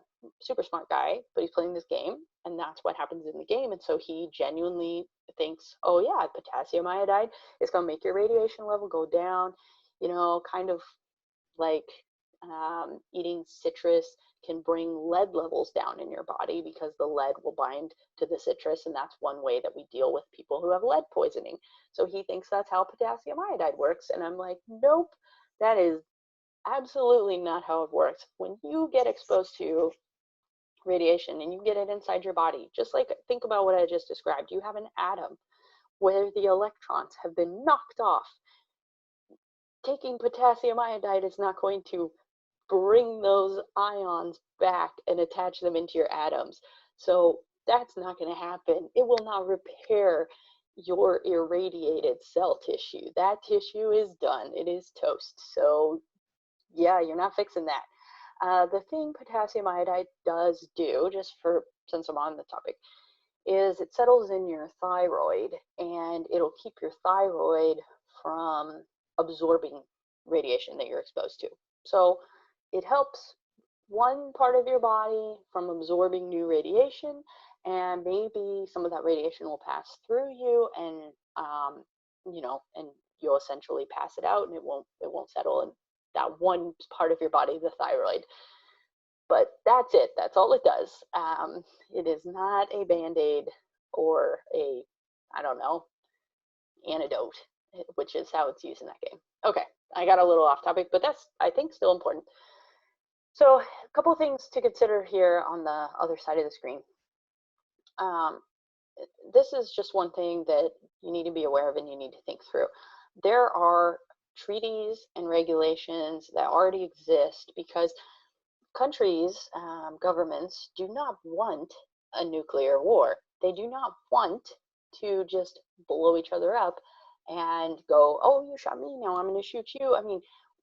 A: super smart guy, but he's playing this game, and that's what happens in the game. And so he genuinely thinks, "Oh yeah, potassium iodide is going to make your radiation level go down," kind of like eating citrus can bring lead levels down in your body because the lead will bind to the citrus, and that's one way that we deal with people who have lead poisoning. So he thinks that's how potassium iodide works, and I'm like, nope, that is absolutely not how it works. When you get exposed to radiation and you get it inside your body, just like think about what I just described, you have an atom where the electrons have been knocked off. Taking potassium iodide is not going to bring those ions back and attach them into your atoms. So that's not going to happen. It will not repair your irradiated cell tissue. That tissue is done. It is toast. So yeah, you're not fixing that. The thing potassium iodide does do, since I'm on the topic, is it settles in your thyroid, and it'll keep your thyroid from absorbing radiation that you're exposed to. So it helps one part of your body from absorbing new radiation, and maybe some of that radiation will pass through you, and and you'll essentially pass it out, and it won't settle in that one part of your body, the thyroid. But that's it. That's all it does. It is not a band-aid or a, antidote, which is how it's used in that game. Okay, I got a little off topic, but that's, I think, still important. So a couple of things to consider here on the other side of the screen. This is just one thing that you need to be aware of and you need to think through. There are treaties and regulations that already exist because countries, governments do not want a nuclear war. They do not want to just blow each other up and go, "Oh, you shot me, now I'm going to shoot you." I mean,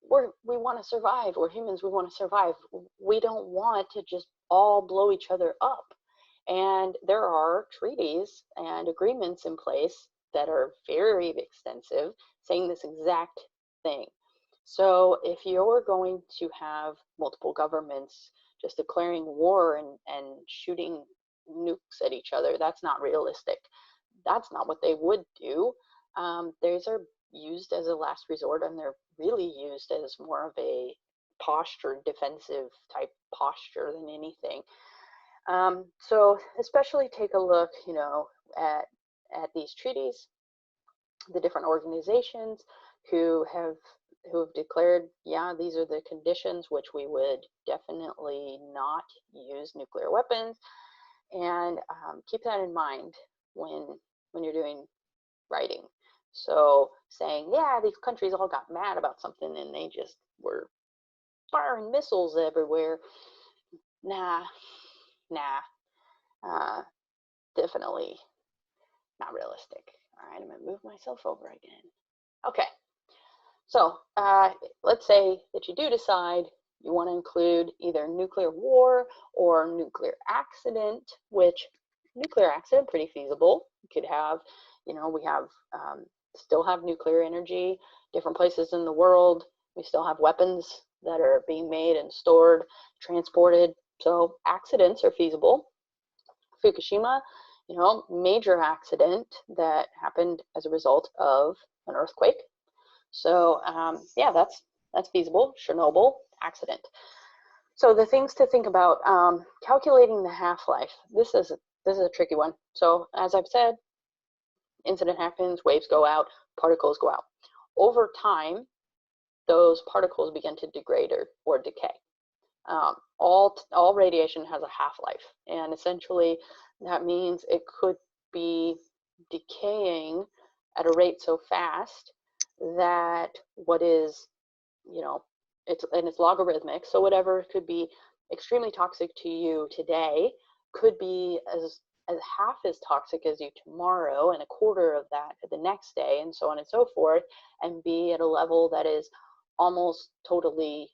A: we want to survive. We're humans. We want to survive. We don't want to just all blow each other up. And there are treaties and agreements in place that are very extensive, saying this exact thing. So if you're going to have multiple governments just declaring war and shooting nukes at each other, that's not realistic. That's not what they would do. These are used as a last resort, and they're really used as more of a posture, defensive type posture than anything. So especially take a look, you know, at these treaties, the different organizations who have declared, yeah, these are the conditions which we would definitely not use nuclear weapons, and keep that in mind when you're doing writing. So saying, yeah, these countries all got mad about something and they just were firing missiles everywhere. Nah, definitely not realistic. All right, I'm gonna move myself over again. Okay, so let's say that you do decide you want to include either nuclear war or nuclear accident, which nuclear accident, pretty feasible. You could have, you know, we have, still have nuclear energy, different places in the world. We still have weapons that are being made and stored, transported. So accidents are feasible. Fukushima, you know, major accident that happened as a result of an earthquake. So yeah, that's feasible. Chernobyl, accident. So the things to think about, calculating the half-life. This is a tricky one. So as I've said, incident happens, waves go out, particles go out. Over time, those particles begin to degrade or decay. All radiation has a half-life, and essentially that means it could be decaying at a rate so fast that what is, you know, it's logarithmic, so whatever could be extremely toxic to you today could be as half as toxic as you tomorrow, and a quarter of that the next day, and so on and so forth, and be at a level that is almost totally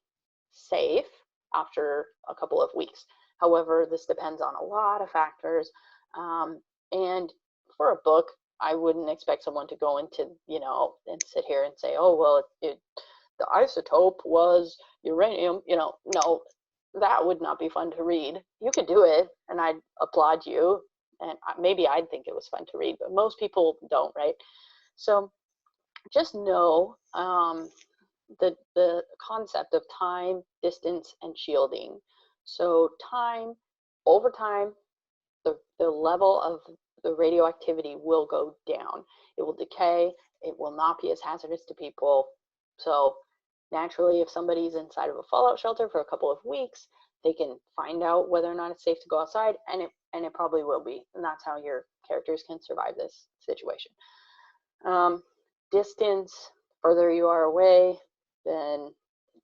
A: safe after a couple of weeks. However, this depends on a lot of factors, and for a book, I wouldn't expect someone to go into, you know, and sit here and say, oh, well, the isotope was uranium, you know. No, that would not be fun to read. You could do it, and I'd applaud you, and maybe I'd think it was fun to read, but most people don't, right? So just know the concept of time, distance, and shielding. So time, over time, the level of the radioactivity will go down. It will decay. It will not be as hazardous to people. So naturally, if somebody's inside of a fallout shelter for a couple of weeks, they can find out whether or not it's safe to go outside, and it probably will be. And that's how your characters can survive this situation. Distance, further you are away, then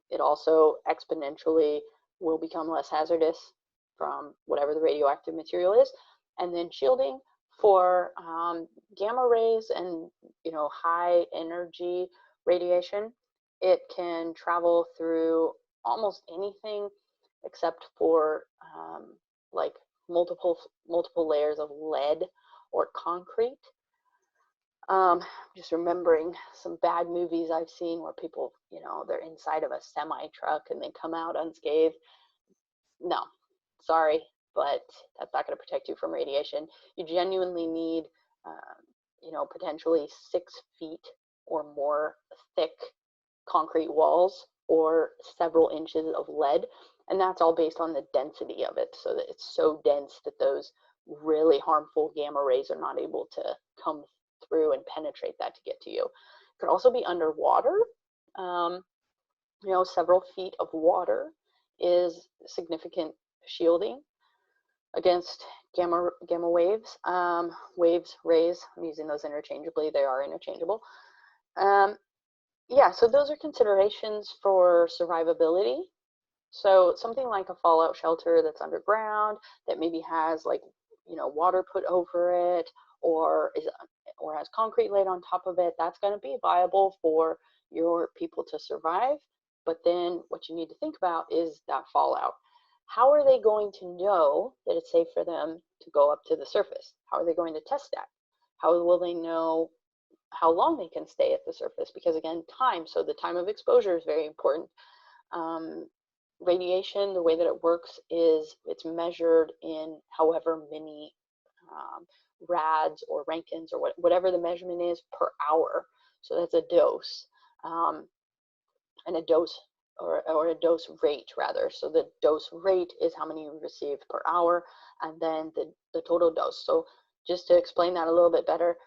A: it also exponentially will become less hazardous from whatever the radioactive material is. And then shielding for gamma rays and, you know, high energy radiation, it can travel through almost anything except for like multiple layers of lead or concrete. Just remembering some bad movies I've seen where people, you know, they're inside of a semi truck and they come out unscathed. No, sorry, but that's not going to protect you from radiation. You genuinely need, you know, potentially 6 feet or more thick concrete walls or several inches of lead, and that's all based on the density of it, so that it's so dense that those really harmful gamma rays are not able to come through and penetrate that to get to you. It could also be underwater. You know, several feet of water is significant shielding against gamma waves. Rays, I'm using those interchangeably. They are interchangeable. Yeah, so those are considerations for survivability. So something like a fallout shelter that's underground, that maybe has, like, you know, water put over it, or has concrete laid on top of it, that's going to be viable for your people to survive. But then what you need to think about is that fallout. How are they going to know that it's safe for them to go up to the surface? How are they going to test that? How will they know how long they can stay at the surface, because again, time, so the time of exposure is very important. Radiation, the way that it works is it's measured in however many rads or Rankins or whatever the measurement is per hour. So that's a dose, and a dose or a dose rate rather. So the dose rate is how many you receive per hour, and then the total dose. So just to explain that a little bit better,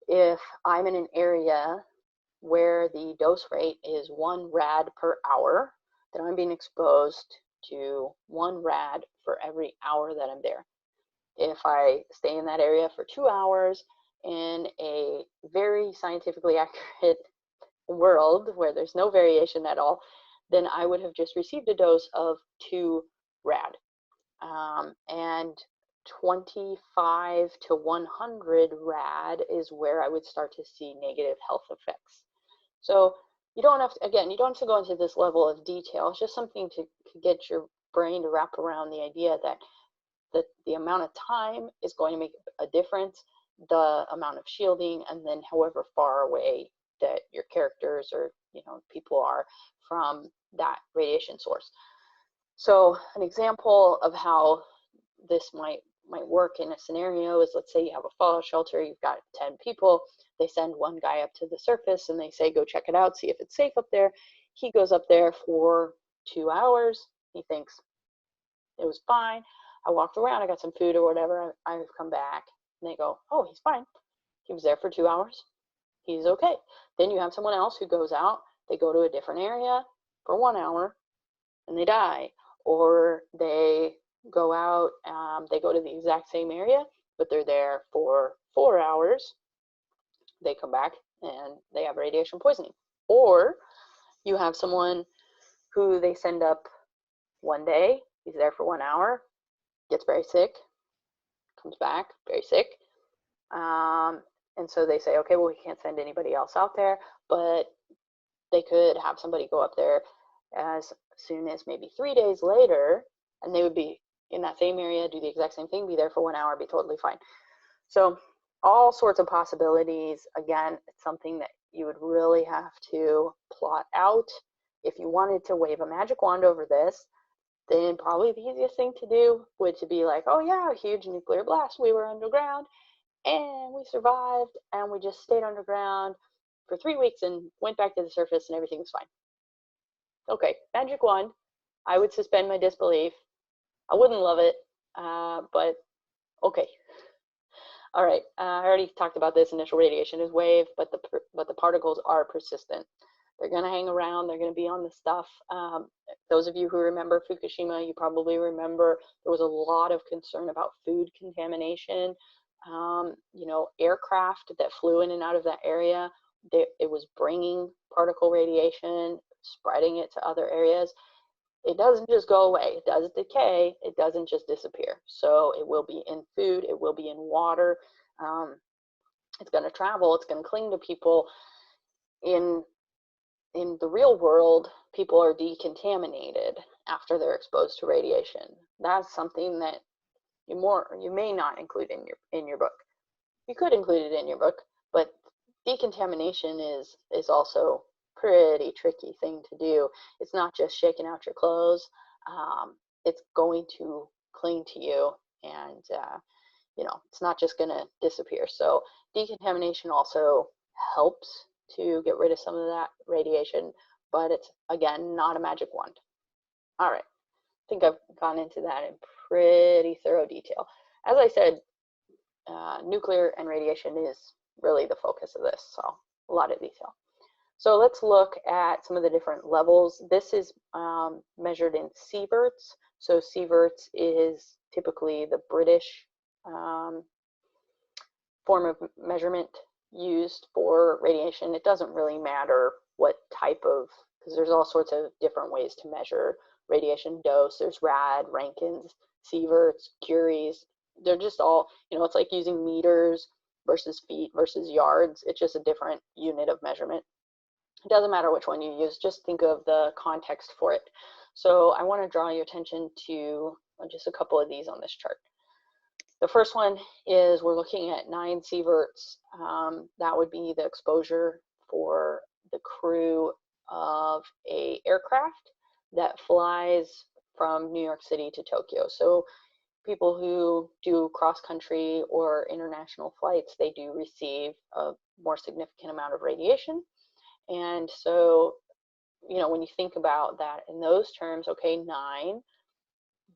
A: if I'm in an area where the dose rate is 1 rad per hour, then I'm being exposed to 1 rad for every hour that I'm there. If I stay in that area for 2 hours in a very scientifically accurate world where there's no variation at all, then I would have just received a dose of 2 rad. And 25 to 100 rad is where I would start to see negative health effects. So you don't have to, again, you don't have to go into this level of detail. It's just something to get your brain to wrap around the idea that the amount of time is going to make a difference, the amount of shielding, and then however far away that your characters or people are from that radiation source. So an example of how this might work in a scenario is, let's say you have a fallout shelter, you've got 10 people, they send one guy up to the surface and they say, go check it out, see if it's safe up there. He goes up there for 2 hours, he thinks it was fine. I walked around, I got some food or whatever, I've come back, and they go, oh, he's fine. He was there for 2 hours, he's okay. Then you have someone else who goes out, they go to a different area for 1 hour, and they die. Or they go out, they go to the exact same area, but they're there for 4 hours, they come back, and they have radiation poisoning. Or you have someone who they send up one day, he's there for 1 hour, gets very sick, comes back very sick, and so they say, okay, well, we can't send anybody else out there, but they could have somebody go up there as soon as maybe 3 days later, and they would be in that same area, do the exact same thing, be there for 1 hour, be totally fine. So all sorts of possibilities. Again, it's something that you would really have to plot out. If you wanted to wave a magic wand over this, then probably the easiest thing to do would to be like, oh yeah, a huge nuclear blast, we were underground and we survived and we just stayed underground for 3 weeks and went back to the surface and everything was fine. Okay, magic wand, I would suspend my disbelief. I wouldn't love it, but okay. All right, I already talked about this. Initial radiation is wave, but the particles are persistent. They're going to hang around. They're going to be on the stuff. Those of you who remember Fukushima, you probably remember there was a lot of concern about food contamination. Aircraft that flew in and out of that area, it was bringing particle radiation, spreading it to other areas. It doesn't just go away. It does decay. It doesn't just disappear. So it will be in food. It will be in water. It's going to travel. It's going to cling to people. In the real world, people are decontaminated after they're exposed to radiation. That's something that you may not include in your book. You could include it in your book, but decontamination is also pretty tricky thing to do. It's not just shaking out your clothes. It's going to cling to you, and it's not just going to disappear. So decontamination also helps to get rid of some of that radiation, but it's, again, not a magic wand. All right, I think I've gone into that in pretty thorough detail. As I said, nuclear and radiation is really the focus of this, so a lot of detail. So let's look at some of the different levels. This is measured in sieverts. So sieverts is typically the British form of measurement used for radiation. It doesn't really matter what type of, because there's all sorts of different ways to measure radiation dose. There's rad, Rankins, sieverts, curies. They're just all, it's like using meters versus feet versus yards. It's just a different unit of measurement. It doesn't matter which one you use, just think of the context for it. So I want to draw your attention to just a couple of these on this chart. The first one is we're looking at 9 sieverts. That would be the exposure for the crew of a aircraft that flies from New York City to Tokyo. So people who do cross-country or international flights, they do receive a more significant amount of radiation. And so, you know, when you think about that in those terms, okay, 9,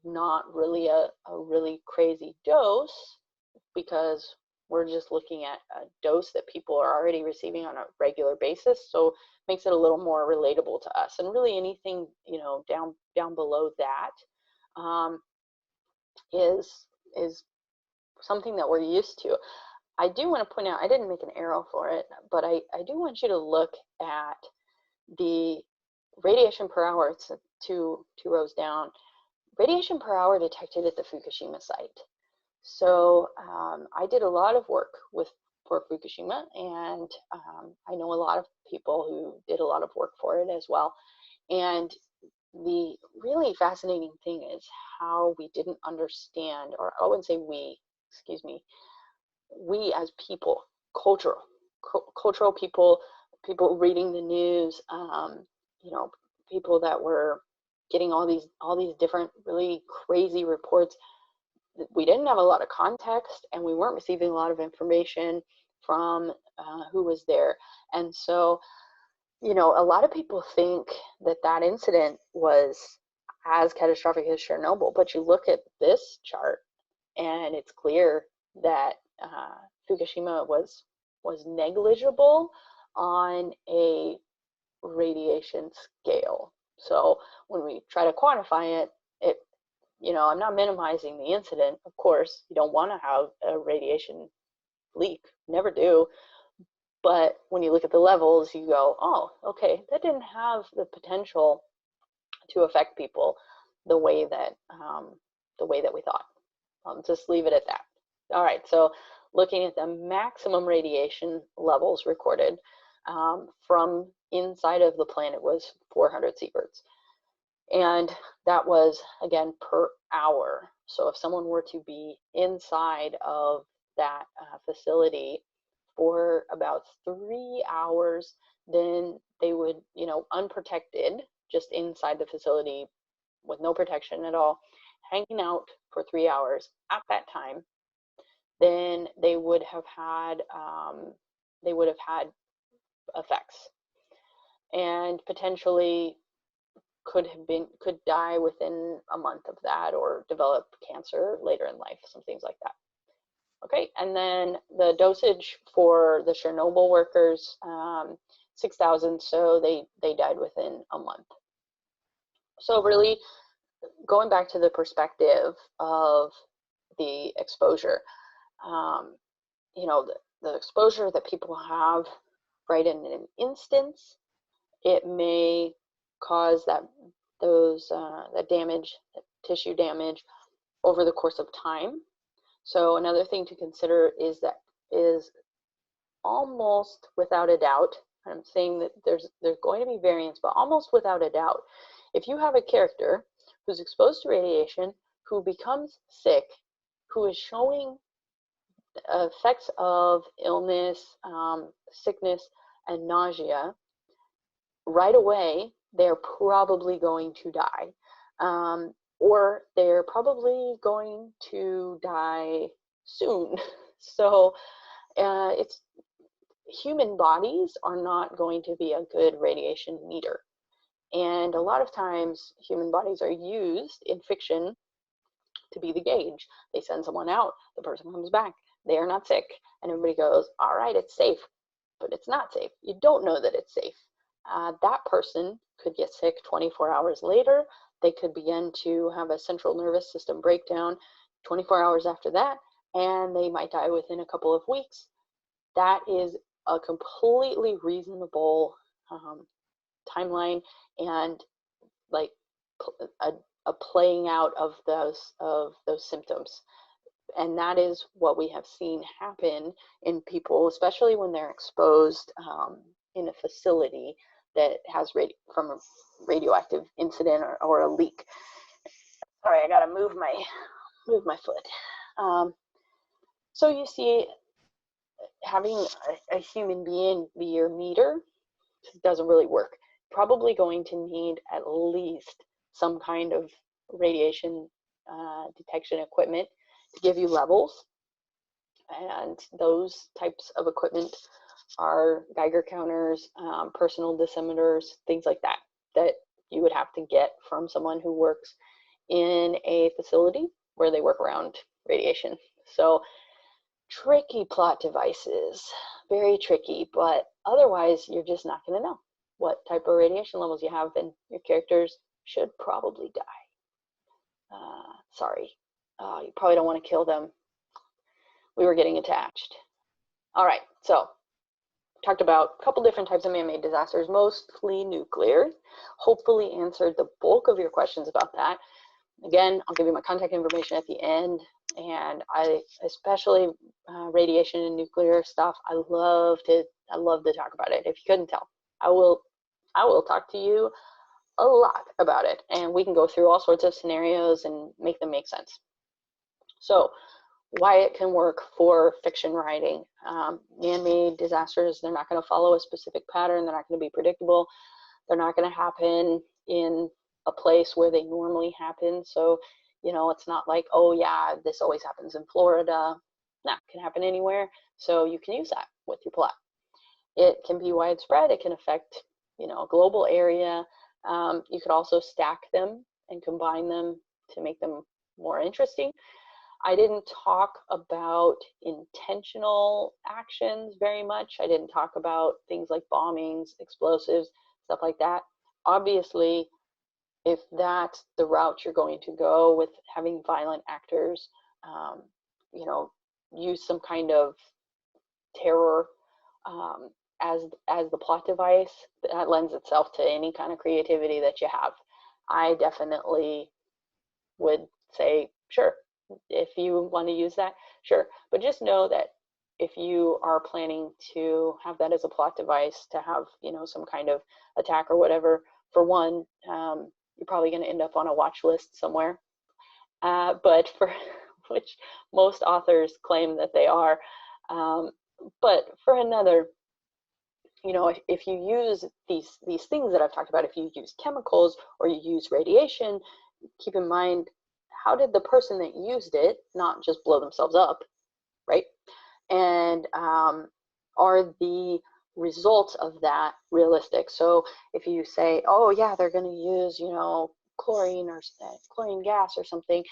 A: not really a really crazy dose, because we're just looking at a dose that people are already receiving on a regular basis. So it makes it a little more relatable to us. And really anything, you know, down below that is something that we're used to. I do want to point out, I didn't make an arrow for it, but I do want you to look at the radiation per hour. It's two rows down. Radiation per hour detected at the Fukushima site. So I did a lot of work for Fukushima, and I know a lot of people who did a lot of work for it as well. And the really fascinating thing is how we didn't understand, or I wouldn't say we, excuse me, we as people, cultural people, people reading the news, you know, people that were getting all these different really crazy reports. We didn't have a lot of context, and we weren't receiving a lot of information from who was there. And so, you know, a lot of people think that that incident was as catastrophic as Chernobyl, but you look at this chart and it's clear that Fukushima was negligible on a radiation scale. So when we try to quantify it, you know, I'm not minimizing the incident. Of course, you don't want to have a radiation leak, never do. But when you look at the levels, you go, oh, okay, that didn't have the potential to affect people the way that we thought. I'll just leave it at that. All right, so looking at the maximum radiation levels recorded from inside of the planet was 400 sieverts. And that was, again, per hour. So if someone were to be inside of that facility for about 3 hours, then they would, you know, unprotected, just inside the facility with no protection at all, hanging out for 3 hours at that time, then they would have had effects, and potentially could die within a month of that, or develop cancer later in life, some things like that. Okay, and then the dosage for the Chernobyl workers, 6,000, so they died within a month. So really, going back to the perspective of the exposure, you know, the exposure that people have right in an instance, it may cause that damage, that tissue damage, over the course of time. So another thing to consider is almost without a doubt, I'm saying that there's going to be variance, but almost without a doubt, if you have a character who's exposed to radiation, who becomes sick, who is showing effects of illness, sickness, and nausea, right away, they're probably going to die. Or they're probably going to die soon. So human bodies are not going to be a good radiation meter. And a lot of times human bodies are used in fiction to be the gauge. They send someone out, the person comes back, they are not sick, and everybody goes, all right, it's safe, but it's not safe. You don't know that it's safe. That person could get sick 24 hours later. They could begin to have a central nervous system breakdown 24 hours after that, and they might die within a couple of weeks. That is a completely reasonable timeline, and like a playing out of those symptoms. And that is what we have seen happen in people, especially when they're exposed in a facility that has from a radioactive incident or a leak. Sorry, I gotta move my foot. So you see, having a human being be your meter doesn't really work. Probably going to need at least some kind of radiation detection equipment to give you levels. And those types of equipment are Geiger counters, personal dosimeters, things like that, that you would have to get from someone who works in a facility where they work around radiation. So tricky plot devices, very tricky, but otherwise you're just not going to know what type of radiation levels you have, and your characters should probably die. Sorry, you probably don't want to kill them. We were getting attached. All right, so talked about a couple different types of man-made disasters, mostly nuclear. Hopefully answered the bulk of your questions about that. Again, I'll give you my contact information at the end, and I especially radiation and nuclear stuff. I love to talk about it. If you couldn't tell, I will talk to you a lot about it, and we can go through all sorts of scenarios and make them make sense. So why it can work for fiction writing. Man-made disasters, they're not going to follow a specific pattern. They're not going to be predictable. They're not going to happen in a place where they normally happen. So, you know, it's not like, oh yeah, this always happens in Florida. No, it can happen anywhere. So you can use that with your plot. It can be widespread. It can affect, you know, a global area. You could also stack them and combine them to make them more interesting. I didn't talk about intentional actions very much. I didn't talk about things like bombings, explosives, stuff like that. Obviously, if that's the route you're going to go with having violent actors, you know, use some kind of terror as the plot device, that lends itself to any kind of creativity that you have. I definitely would say, sure, if you want to use that, sure. But just know that if you are planning to have that as a plot device to have, you know, some kind of attack or whatever, for one, you're probably going to end up on a watch list somewhere. But for which most authors claim that they are. But for another, you know, if you use these things that I've talked about, if you use chemicals or you use radiation, keep in mind, how did the person that used it not just blow themselves up, right? And are the results of that realistic? So if you say, oh yeah, they're going to use, you know, chlorine or chlorine gas or something,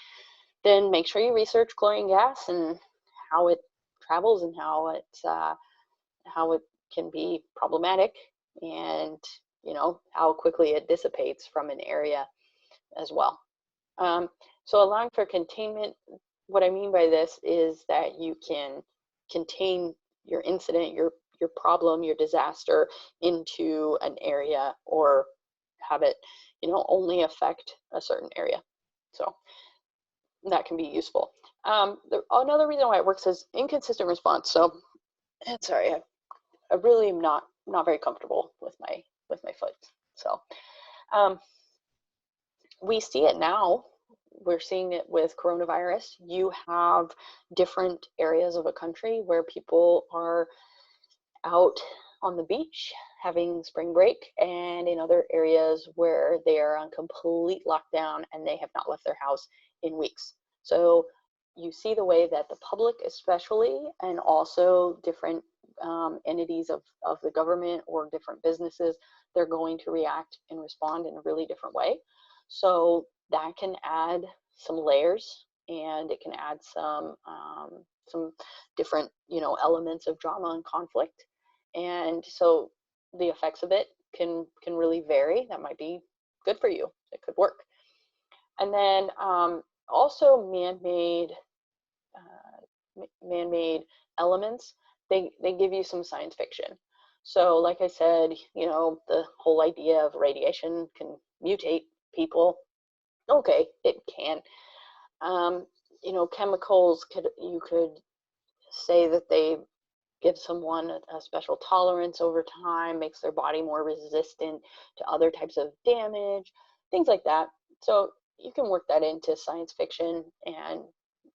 A: then make sure you research chlorine gas and how it travels and how it can be problematic, and you know how quickly it dissipates from an area as well. So allowing for containment, what I mean by this is that you can contain your incident, your problem, your disaster into an area, or have it, you know, only affect a certain area. So that can be useful. Another reason why it works is inconsistent response. So, sorry, I really am not very comfortable with my foot. So we see it now. We're seeing it with coronavirus. You have different areas of a country where people are out on the beach having spring break, and in other areas where they are on complete lockdown and they have not left their house in weeks. So you see the way that the public especially, and also different entities of the government or different businesses, they're going to react and respond in a really different way. So that can add some layers, and it can add some different, you know, elements of drama and conflict. And so the effects of it can really vary. That might be good for you. It could work. And then also man-made elements, they give you some science fiction. So like I said, you know, the whole idea of radiation can mutate people. Okay, it can. You know, chemicals you could say that they give someone a special tolerance over time, makes their body more resistant to other types of damage, things like that. So you can work that into science fiction and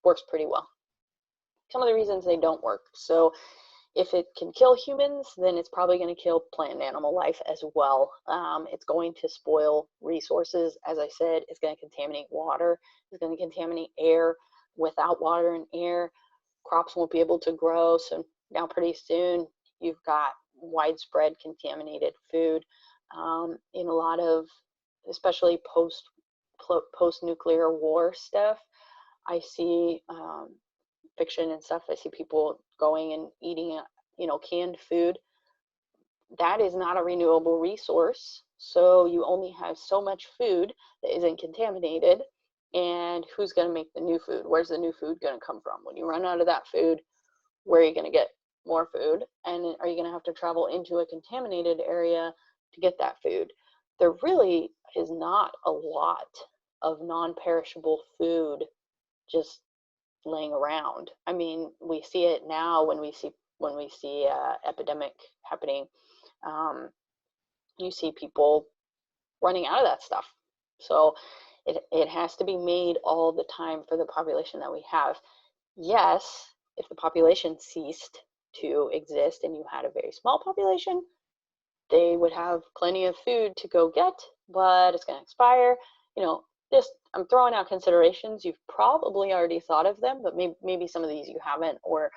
A: works pretty well. some of the reasons they don't work. So if it can kill humans, then it's probably going to kill plant and animal life as well. It's going to spoil resources. As I said, it's going to contaminate water. It's going to contaminate air. Without water and air, crops won't be able to grow. So now pretty soon you've got widespread contaminated food. In a lot of, especially post-nuclear war stuff, I see fiction and stuff. I see people going and eating, canned food. That is not a renewable resource. So you only have so much food that isn't contaminated. And who's going to make the new food? Where's the new food going to come from? When you run out of that food, where are you going to get more food? And are you going to have to travel into a contaminated area to get that food? There really is not a lot of non-perishable food just laying around. I mean, we see it now when we see epidemic happening. You see people running out of that stuff. So it has to be made all the time for the population that we have. Yes, if the population ceased to exist and you had a very small population, they would have plenty of food to go get, but it's going to expire. Just I'm throwing out considerations. You've probably already thought of them, but maybe some of these you haven't, or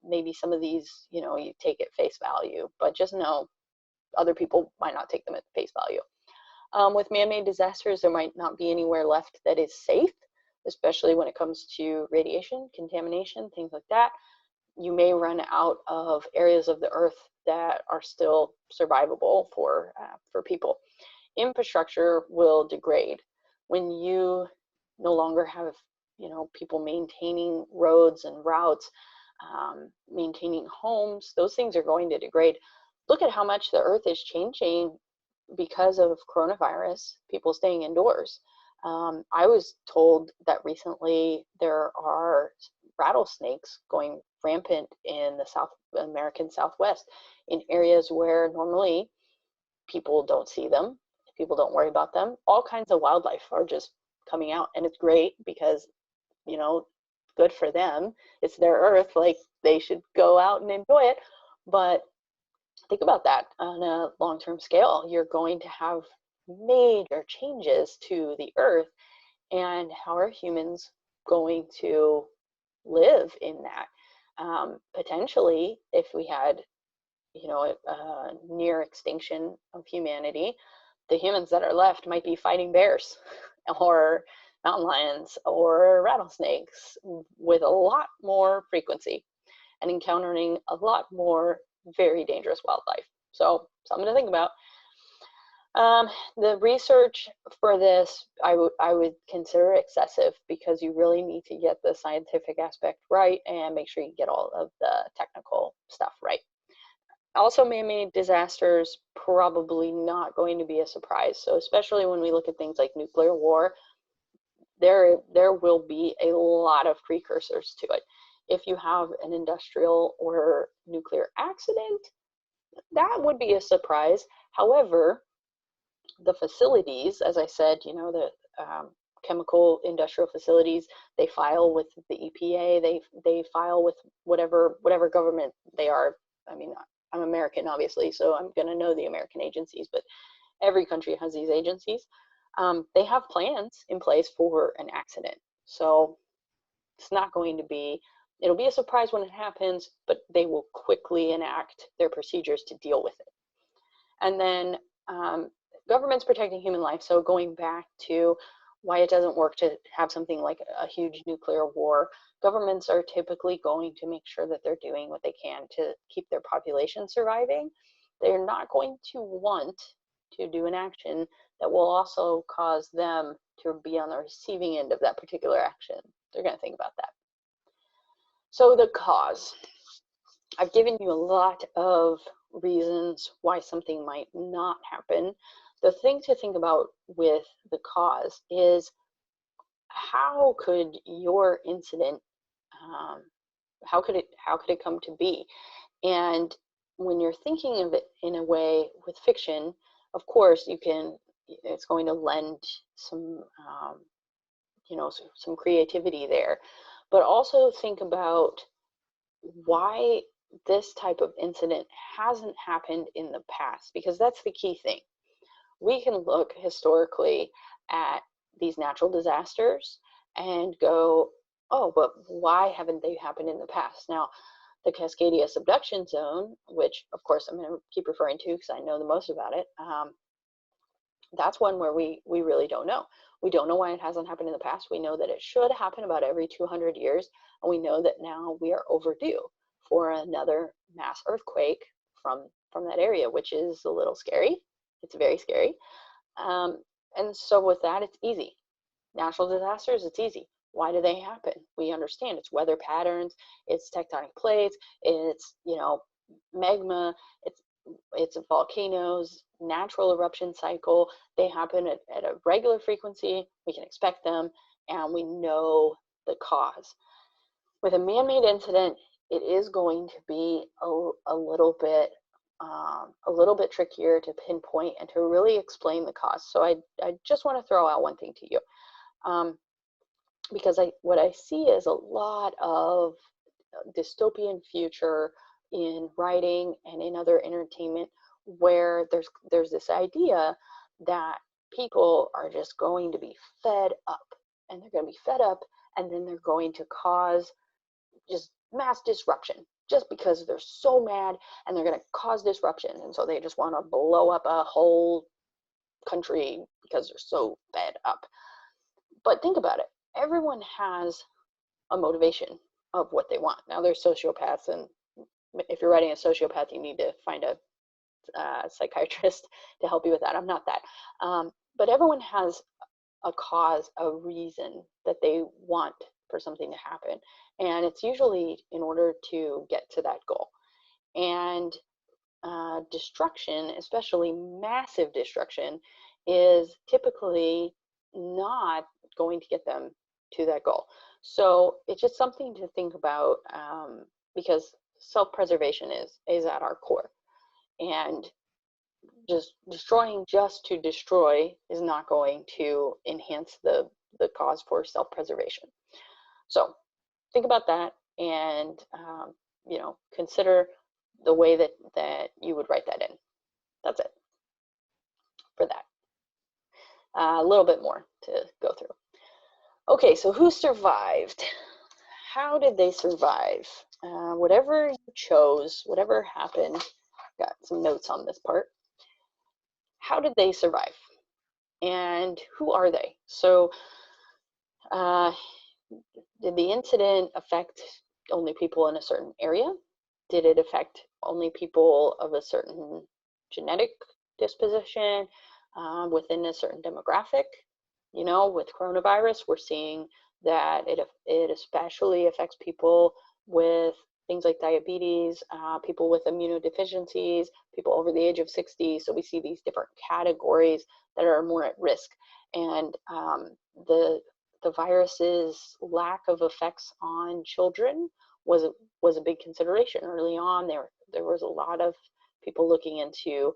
A: maybe some of these, you take at face value, but just know other people might not take them at face value. With man-made disasters, there might not be anywhere left that is safe, especially when it comes to radiation, contamination, things like that. You may run out of areas of the earth that are still survivable for people. Infrastructure will degrade. When you no longer have, people maintaining roads and routes, maintaining homes, those things are going to degrade. Look at how much the earth is changing because of coronavirus, people staying indoors. I was told that recently there are rattlesnakes going rampant in the South American Southwest, in areas where normally people don't see them, people don't worry about them. All kinds of wildlife are just coming out, and it's great because, good for them. It's their earth, like they should go out and enjoy it. But think about that on a long-term scale. You're going to have major changes to the earth, and how are humans going to live in that? Potentially, if we had, a near extinction of humanity, the humans that are left might be fighting bears or mountain lions or rattlesnakes with a lot more frequency and encountering a lot more very dangerous wildlife. So something to think about. The research for this, I would consider excessive, because you really need to get the scientific aspect right and make sure you get all of the technical stuff right. Also, man-made disasters, probably not going to be a surprise. So especially when we look at things like nuclear war, there will be a lot of precursors to it. If you have an industrial or nuclear accident, that would be a surprise. However, the facilities, as I said, the chemical industrial facilities, they file with the EPA, they file with whatever government they are. I mean, I'm American, obviously, so I'm going to know the American agencies, but every country has these agencies. They have plans in place for an accident. So it's not going to be, it'll be a surprise when it happens, but they will quickly enact their procedures to deal with it. And then governments protecting human life. So going back to why it doesn't work to have something like a huge nuclear war, governments are typically going to make sure that they're doing what they can to keep their population surviving. They're not going to want to do an action that will also cause them to be on the receiving end of that particular action. They're going to think about that. So the cause. I've given you a lot of reasons why something might not happen. The thing to think about with the cause is, how could your incident, how could it come to be? And when you're thinking of it in a way with fiction, of course it's going to lend some, some creativity there. but also think about why this type of incident hasn't happened in the past, because that's the key thing. We can look historically at these natural disasters and go, oh, but why haven't they happened in the past? Now, the Cascadia subduction zone, which of course I'm going to keep referring to because I know the most about it, that's one where we really don't know. We don't know why it hasn't happened in the past. We know that it should happen about every 200 years, and we know that now we are overdue for another mass earthquake from that area, which is a little scary. It's very scary. And so with that, it's easy. Natural disasters, it's easy. Why do they happen? We understand it's weather patterns, it's tectonic plates, it's, you know, magma, it's volcanoes, natural eruption cycle. They happen at a regular frequency. We can expect them, and we know the cause. With a man-made incident, it is going to be a little bit trickier to pinpoint and to really explain the cause. So I just want to throw out one thing to you, because what I see is a lot of dystopian future in writing and in other entertainment, where there's this idea that people are just going to be fed up, and they're going to be fed up, and then they're going to cause just mass disruption just because they're so mad, and they're going to cause disruption, and so they just want to blow up a whole country because they're so fed up. But think about it. Everyone has a motivation of what they want. Now, there's sociopaths, and if you're writing a sociopath, you need to find a psychiatrist to help you with that. I'm not that. But everyone has a cause, a reason that they want for something to happen. And it's usually in order to get to that goal. And destruction, especially massive destruction, is typically not going to get them to that goal. So it's just something to think about, because self-preservation is at our core. And just destroying just to destroy is not going to enhance the cause for self-preservation. So think about that, and you know, consider the way that you would write that in. That's it for that. A little bit more to go through. Okay, so who survived? How did they survive? Whatever you chose, whatever happened, got some notes on this part. How did they survive? And who are they? So did the incident affect only people in a certain area? Did it affect only people of a certain genetic disposition, within a certain demographic? You know, with coronavirus, we're seeing that it especially affects people with things like diabetes, people with immunodeficiencies, people over the age of 60. So we see these different categories that are more at risk. And the virus's lack of effects on children was a big consideration early on. There was a lot of people looking into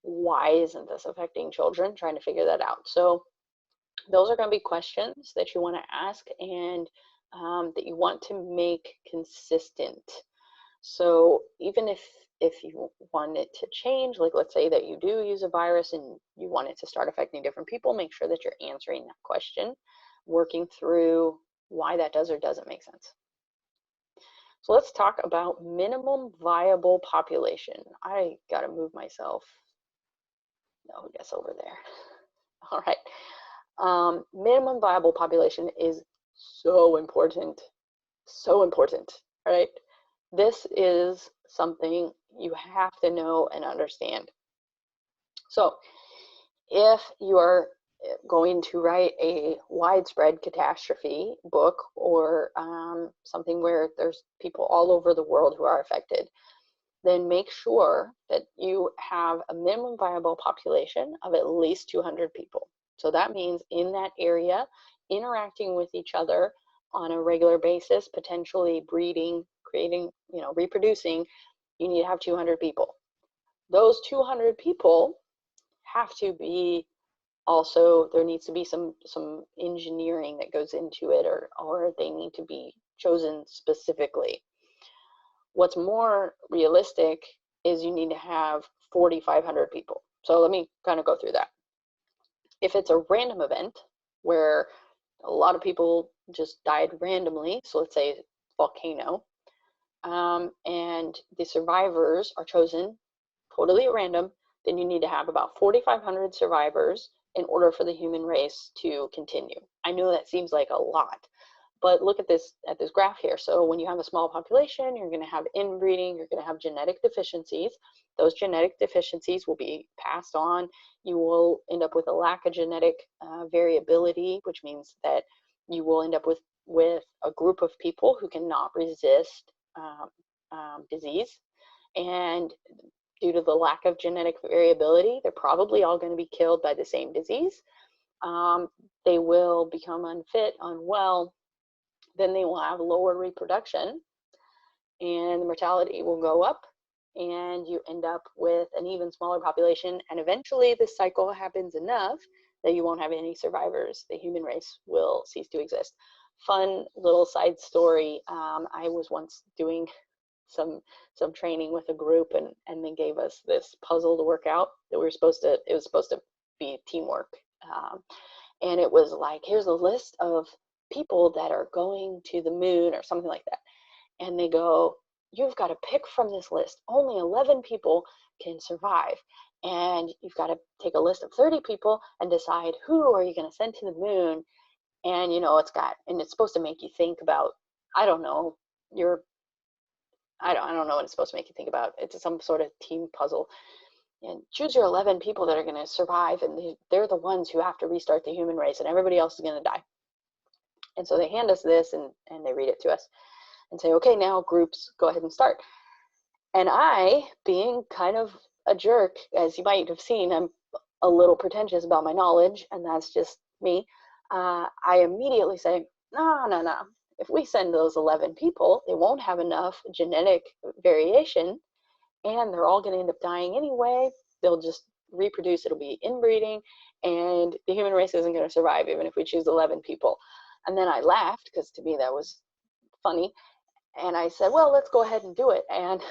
A: why isn't this affecting children, trying to figure that out. So those are going to be questions that you want to ask, and that you want to make consistent. So even if you want it to change, like let's say that you do use a virus and you want it to start affecting different people, make sure that you're answering that question, working through why that does or doesn't make sense. So let's talk about minimum viable population. I got to move myself. No, I guess over there. All right. Minimum viable population is so important. So important. All right. This is something you have to know and understand. So if you are going to write a widespread catastrophe book, or something where there's people all over the world who are affected, then make sure that you have a minimum viable population of at least 200 people. So that means in that area, interacting with each other on a regular basis, potentially breeding, creating, you know, reproducing, you need to have 200 people. Those 200 people have to be also, there needs to be some engineering that goes into it, or they need to be chosen specifically. What's more realistic is you need to have 4,500 people. So let me kind of go through that. If it's a random event where a lot of people just died randomly, so let's say volcano, and the survivors are chosen totally at random, then you need to have about 4,500 survivors in order for the human race to continue. I know that seems like a lot, but look at this graph here. So when you have a small population, you're going to have inbreeding, you're going to have genetic deficiencies. Those genetic deficiencies will be passed on. You will end up with a lack of genetic variability, which means that you will end up with a group of people who cannot resist disease. And due to the lack of genetic variability, they're probably all going to be killed by the same disease. They will become unfit, unwell, then they will have lower reproduction, and the mortality will go up, and you end up with an even smaller population, and eventually this cycle happens enough that you won't have any survivors. The human race will cease to exist. Fun little side story, I was once doing some training with a group, and they gave us this puzzle to work out that it was supposed to be teamwork, and it was like, here's a list of people that are going to the moon or something like that, and they go, you've got to pick from this list. Only 11 people can survive, and you've got to take a list of 30 people and decide who are you going to send to the moon. And you know, it's supposed to make you think about, I don't know, I don't know what it's supposed to make you think about. It's some sort of team puzzle. And choose your 11 people that are going to survive, and they're the ones who have to restart the human race, and everybody else is going to die. And so they hand us this, and they read it to us and say, okay, now groups, go ahead and start. And I, being kind of a jerk, as you might have seen, I'm a little pretentious about my knowledge, and that's just me. I immediately say, no. If we send those 11 people, they won't have enough genetic variation, and they're all going to end up dying anyway. They'll just reproduce. It'll be inbreeding, and the human race isn't going to survive even if we choose 11 people. And then I laughed, because to me that was funny, and I said, well, let's go ahead and do it. And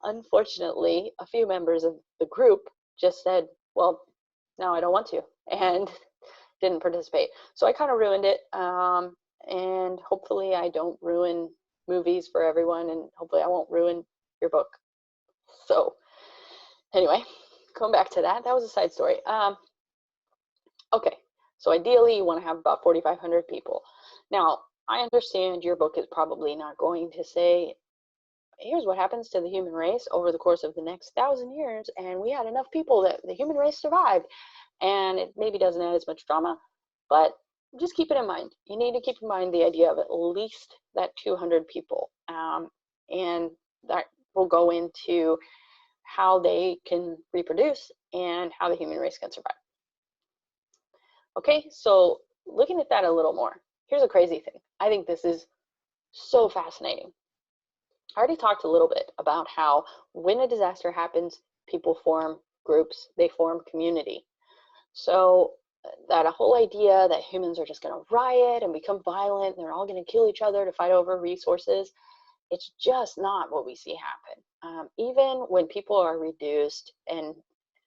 A: unfortunately, a few members of the group just said, well, no, I don't want to, and didn't participate. So I kind of ruined it, and hopefully I don't ruin movies for everyone, and hopefully I won't ruin your book. So anyway, going back to that was a side story. Okay, so ideally you want to have about 4,500 people. Now, I understand your book is probably not going to say, here's what happens to the human race over the course of the next 1,000 years, and we had enough people that the human race survived, and it maybe doesn't add as much drama, but just keep it in mind. You need to keep in mind the idea of at least that 200 people, and that will go into how they can reproduce and how the human race can survive. Okay, so looking at that a little more, here's a crazy thing. I think this is so fascinating. I already talked a little bit about how when a disaster happens, people form groups, they form community. So that a whole idea that humans are just going to riot and become violent, and they're all going to kill each other to fight over resources, it's just not what we see happen. Even when people are reduced and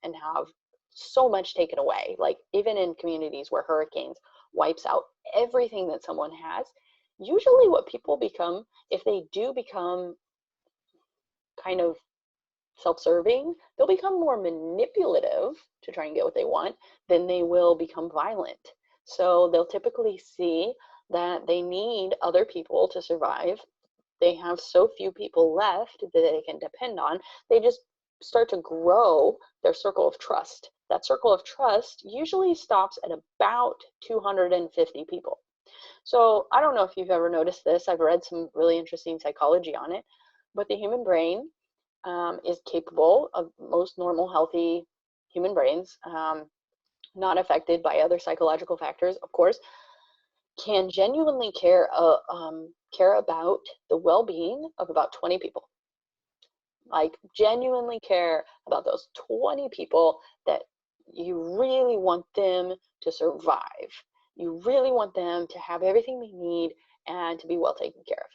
A: have so much taken away, like even in communities where hurricanes wipes out everything that someone has, usually what people become, if they do become kind of self-serving, they'll become more manipulative to try and get what they want, then they will become violent. So they'll typically see that they need other people to survive. They have so few people left that they can depend on. They just start to grow their circle of trust. That circle of trust usually stops at about 250 people. So I don't know if you've ever noticed this. I've read some really interesting psychology on it, but the human brain is capable of most normal, healthy human brains, not affected by other psychological factors, of course, can genuinely care about the well-being of about 20 people. Like genuinely care about those 20 people that you really want them to survive. You really want them to have everything they need and to be well taken care of.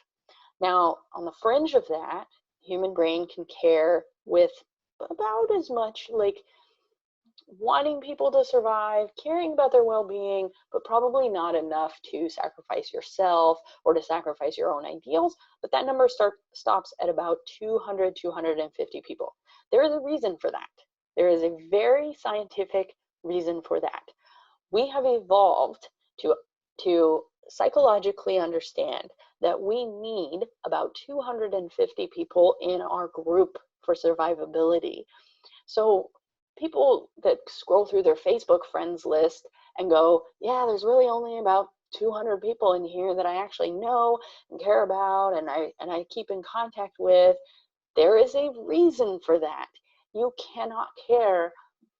A: Now, on the fringe of that, human brain can care with about as much like wanting people to survive, caring about their well-being, but probably not enough to sacrifice yourself or to sacrifice your own ideals. But that number stops at about 200, 250 people. There is a reason for that. There is a very scientific reason for that. We have evolved to psychologically understand that we need about 250 people in our group for survivability. So people that scroll through their Facebook friends list and go, yeah, there's really only about 200 people in here that I actually know and care about and I keep in contact with. There is a reason for that. You cannot care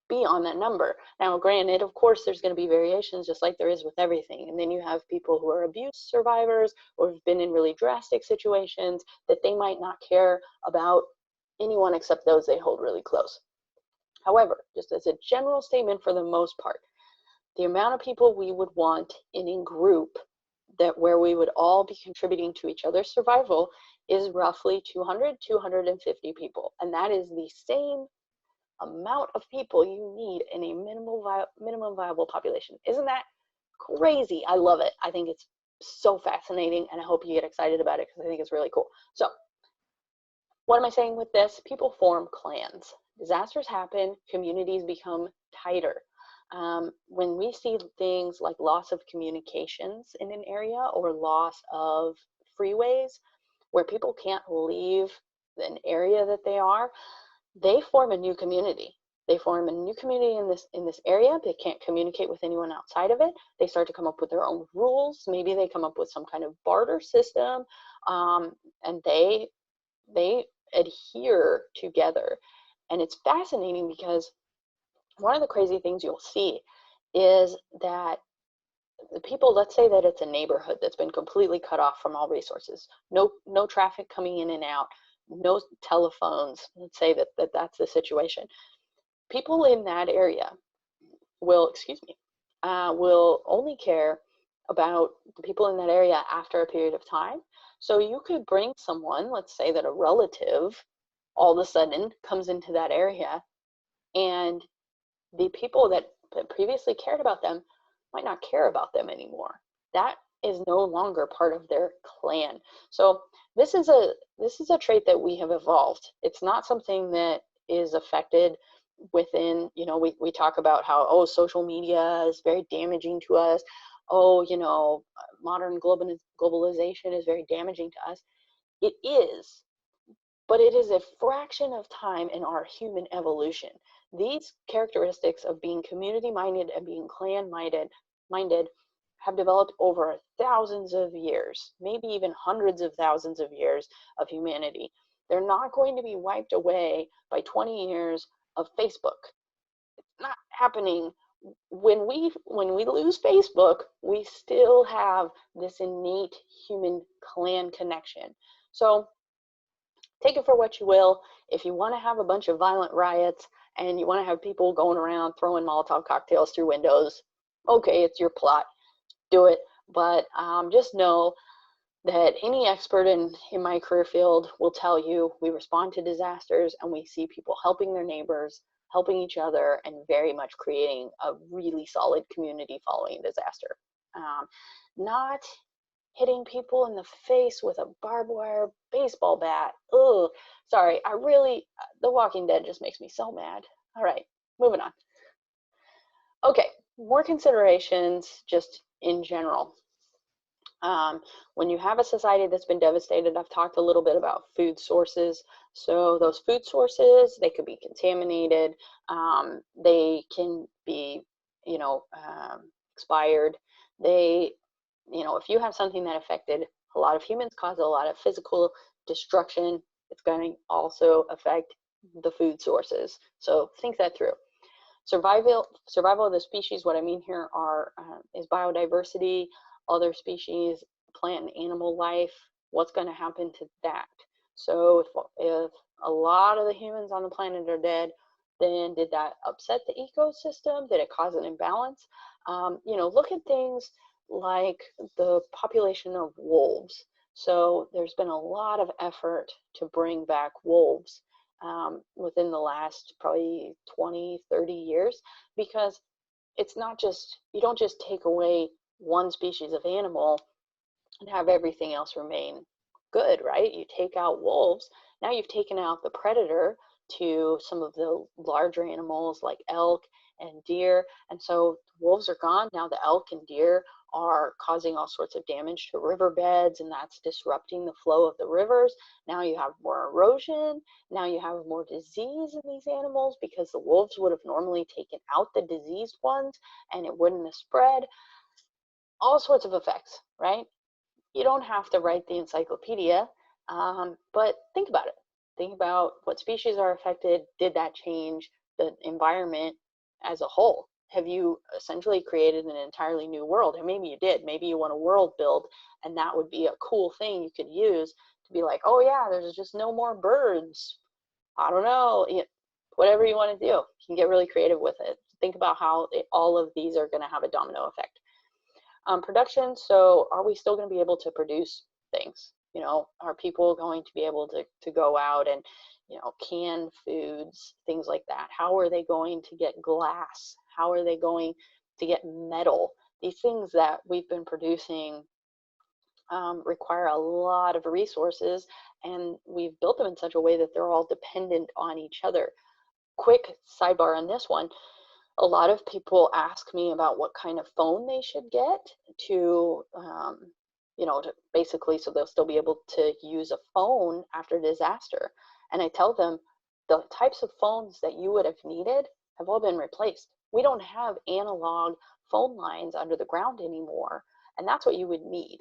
A: beyond that number. Now, granted, of course, there's going to be variations just like there is with everything. And then you have people who are abuse survivors or have been in really drastic situations that they might not care about anyone except those they hold really close. However, just as a general statement for the most part, the amount of people we would want in a group that where we would all be contributing to each other's survival is roughly 200, 250 people. And that is the same amount of people you need in a minimum viable population. Isn't that crazy? I love it. I think it's so fascinating, and I hope you get excited about it because I think it's really cool. So what am I saying with this? People form clans. Disasters happen, communities become tighter. When we see things like loss of communications in an area or loss of freeways where people can't leave an area that they are, they form a new community. They form a new community in this area. They can't communicate with anyone outside of it. They start to come up with their own rules. Maybe they come up with some kind of barter system, and they adhere together. And it's fascinating because one of the crazy things you'll see is that the people, let's say that it's a neighborhood that's been completely cut off from all resources, no traffic coming in and out, no telephones. Let's say that's the situation. People in that area will only care about the people in that area after a period of time. So you could bring someone, let's say that a relative all of a sudden comes into that area, and the people that previously cared about them might not care about them anymore. That is no longer part of their clan. So this is a trait that we have evolved. It's not something that is affected within, we talk about how, oh, social media is very damaging to us. Oh, modern globalization is very damaging to us. It is, but it is a fraction of time in our human evolution. These characteristics of being community-minded and being clan-minded have developed over thousands of years, maybe even hundreds of thousands of years of humanity. They're not going to be wiped away by 20 years of Facebook. It's not happening. When we lose Facebook, we still have this innate human clan connection. So take it for what you will. If you want to have a bunch of violent riots and you want to have people going around throwing Molotov cocktails through windows, okay, it's your plot. Do it. But just know that any expert in my career field will tell you we respond to disasters and we see people helping their neighbors, helping each other, and very much creating a really solid community following a disaster. Not hitting people in the face with a barbed wire baseball bat. Ugh, sorry, The Walking Dead just makes me so mad. All right, moving on. Okay, more considerations just in general. When you have a society that's been devastated, I've talked a little bit about food sources. So those food sources, they could be contaminated. They can be, expired. If you have something that affected a lot of humans, caused a lot of physical destruction, it's going to also affect the food sources. So think that through. Survival of the species, what I mean here is biodiversity, other species, plant and animal life, what's going to happen to that. So if a lot of the humans on the planet are dead, then did that upset the ecosystem? Did it cause an imbalance? Look at things like the population of wolves. So there's been a lot of effort to bring back wolves within the last probably 20, 30 years, because it's not just, you don't just take away one species of animal and have everything else remain good, right? You take out wolves, now you've taken out the predator to some of the larger animals like elk and deer, and so wolves are gone. Now the elk and deer are causing all sorts of damage to riverbeds, and that's disrupting the flow of the rivers. Now you have more erosion, now you have more disease in these animals because the wolves would have normally taken out the diseased ones and it wouldn't have spread. All sorts of effects, right? You don't have to write the encyclopedia, but think about it. Think about what species are affected. Did that change the environment as a whole? Have you essentially created an entirely new world? And maybe you did. Maybe you want a world build, and that would be a cool thing you could use to be like, oh yeah, there's just no more birds. I don't know. Whatever you want to do, you can get really creative with it. Think about how all of these are going to have a domino effect. Production, so are we still going to be able to produce things? Are people going to be able to go out and, can foods, things like that? How are they going to get glass? How are they going to get metal? These things that we've been producing require a lot of resources, and we've built them in such a way that they're all dependent on each other. Quick sidebar on this one. A lot of people ask me about what kind of phone they should get to basically so they'll still be able to use a phone after disaster. And I tell them the types of phones that you would have needed have all been replaced. We don't have analog phone lines under the ground anymore, and that's what you would need.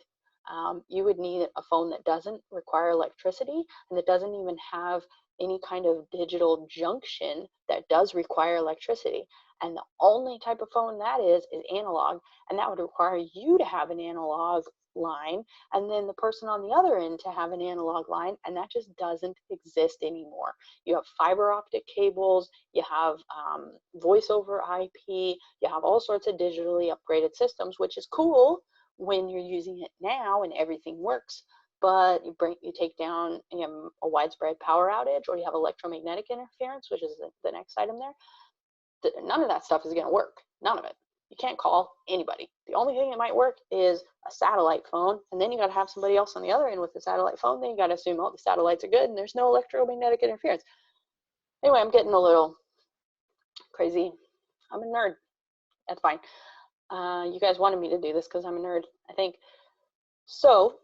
A: You would need a phone that doesn't require electricity and that doesn't even have any kind of digital junction that does require electricity. And the only type of phone that is analog, and that would require you to have an analog line and then the person on the other end to have an analog line, and that just doesn't exist anymore. You have fiber optic cables, you have voice over IP, you have all sorts of digitally upgraded systems, which is cool when you're using it now and everything works, but you take down a widespread power outage, or you have electromagnetic interference, which is the next item there. None of that stuff is going to work. None of it. You can't call anybody. The only thing that might work is a satellite phone, and then you got to have somebody else on the other end with the satellite phone. Then you got to assume all the satellites are good and there's no electromagnetic interference. Anyway, I'm getting a little crazy. I'm a nerd. That's fine. You guys wanted me to do this because I'm a nerd, I think. So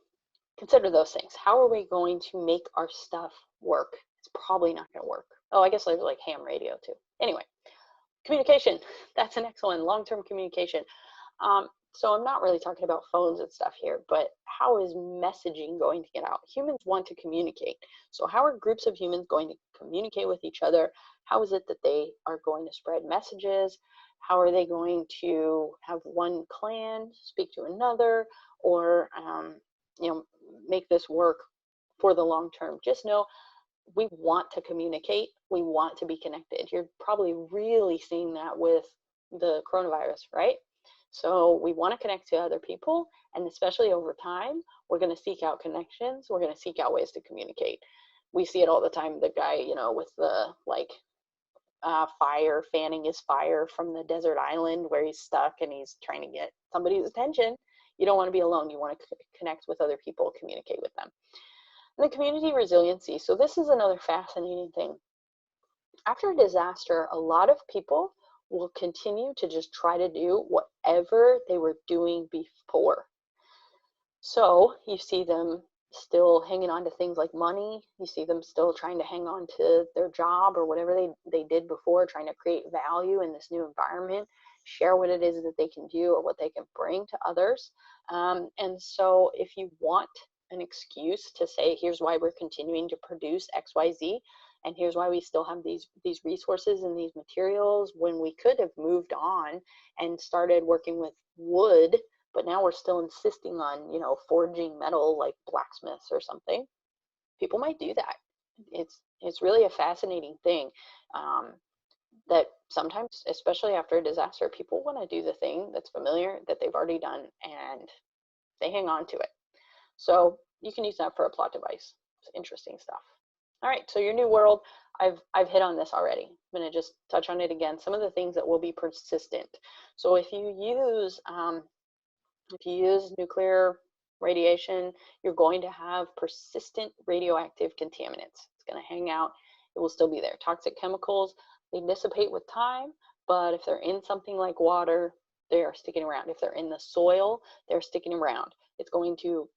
A: consider those things. How are we going to make our stuff work? It's probably not going to work. Oh, I guess there's like ham radio too. Anyway. Communication, that's an excellent long-term communication. So I'm not really talking about phones and stuff here, but how is messaging going to get out? Humans want to communicate. So how are groups of humans going to communicate with each other? How is it that they are going to spread messages? How are they going to have one clan speak to another, or make this work for the long term? Just know we want to communicate. We want to be connected. You're probably really seeing that with the coronavirus, right? So we want to connect to other people, and especially over time, we're going to seek out connections. We're going to seek out ways to communicate. We see it all the time. The guy, with the fire, fanning his fire from the desert island where he's stuck and he's trying to get somebody's attention. You don't want to be alone. You want to connect with other people, communicate with them. And the community resiliency. So this is another fascinating thing. After a disaster, a lot of people will continue to just try to do whatever they were doing before. So you see them still hanging on to things like money. You see them still trying to hang on to their job or whatever they did before, trying to create value in this new environment, share what it is that they can do or what they can bring to others. And so if you want an excuse to say, here's why we're continuing to produce XYZ, and here's why we still have these resources and these materials when we could have moved on and started working with wood, but now we're still insisting on, forging metal like blacksmiths or something. People might do that. It's really a fascinating thing. that sometimes, especially after a disaster, people want to do the thing that's familiar, that they've already done, and they hang on to it. So you can use that for a plot device. It's interesting stuff. All right, so your new world, I've hit on this already. I'm going to just touch on it again. Some of the things that will be persistent. So if you use nuclear radiation, you're going to have persistent radioactive contaminants. It's going to hang out. It will still be there. Toxic chemicals, they dissipate with time, but if they're in something like water, they are sticking around. If they're in the soil, they're sticking around. It's going to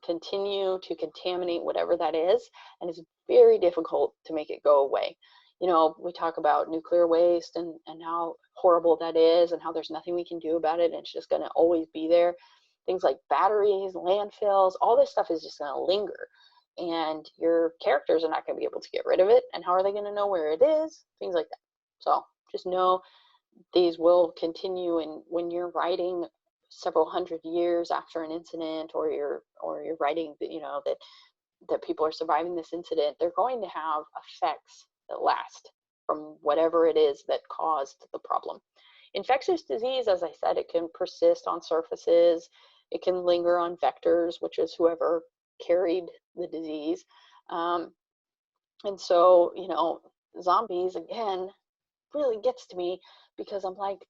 A: continue to contaminate whatever that is, and it's very difficult to make it go away. You know, we talk about nuclear waste and how horrible that is and how there's nothing we can do about it, and it's just going to always be there. Things like batteries, landfills, all this stuff is just going to linger, and your characters are not going to be able to get rid of it, and how are they going to know where it is? Things like that. So just know these will continue, and when you're writing several hundred years after an incident, or you're writing, you know, that people are surviving this incident, they're going to have effects that last from whatever it is that caused the problem. Infectious disease, as I said, it can persist on surfaces. It can linger on vectors, which is whoever carried the disease. And so, you know, zombies, again, really gets to me, because I'm like,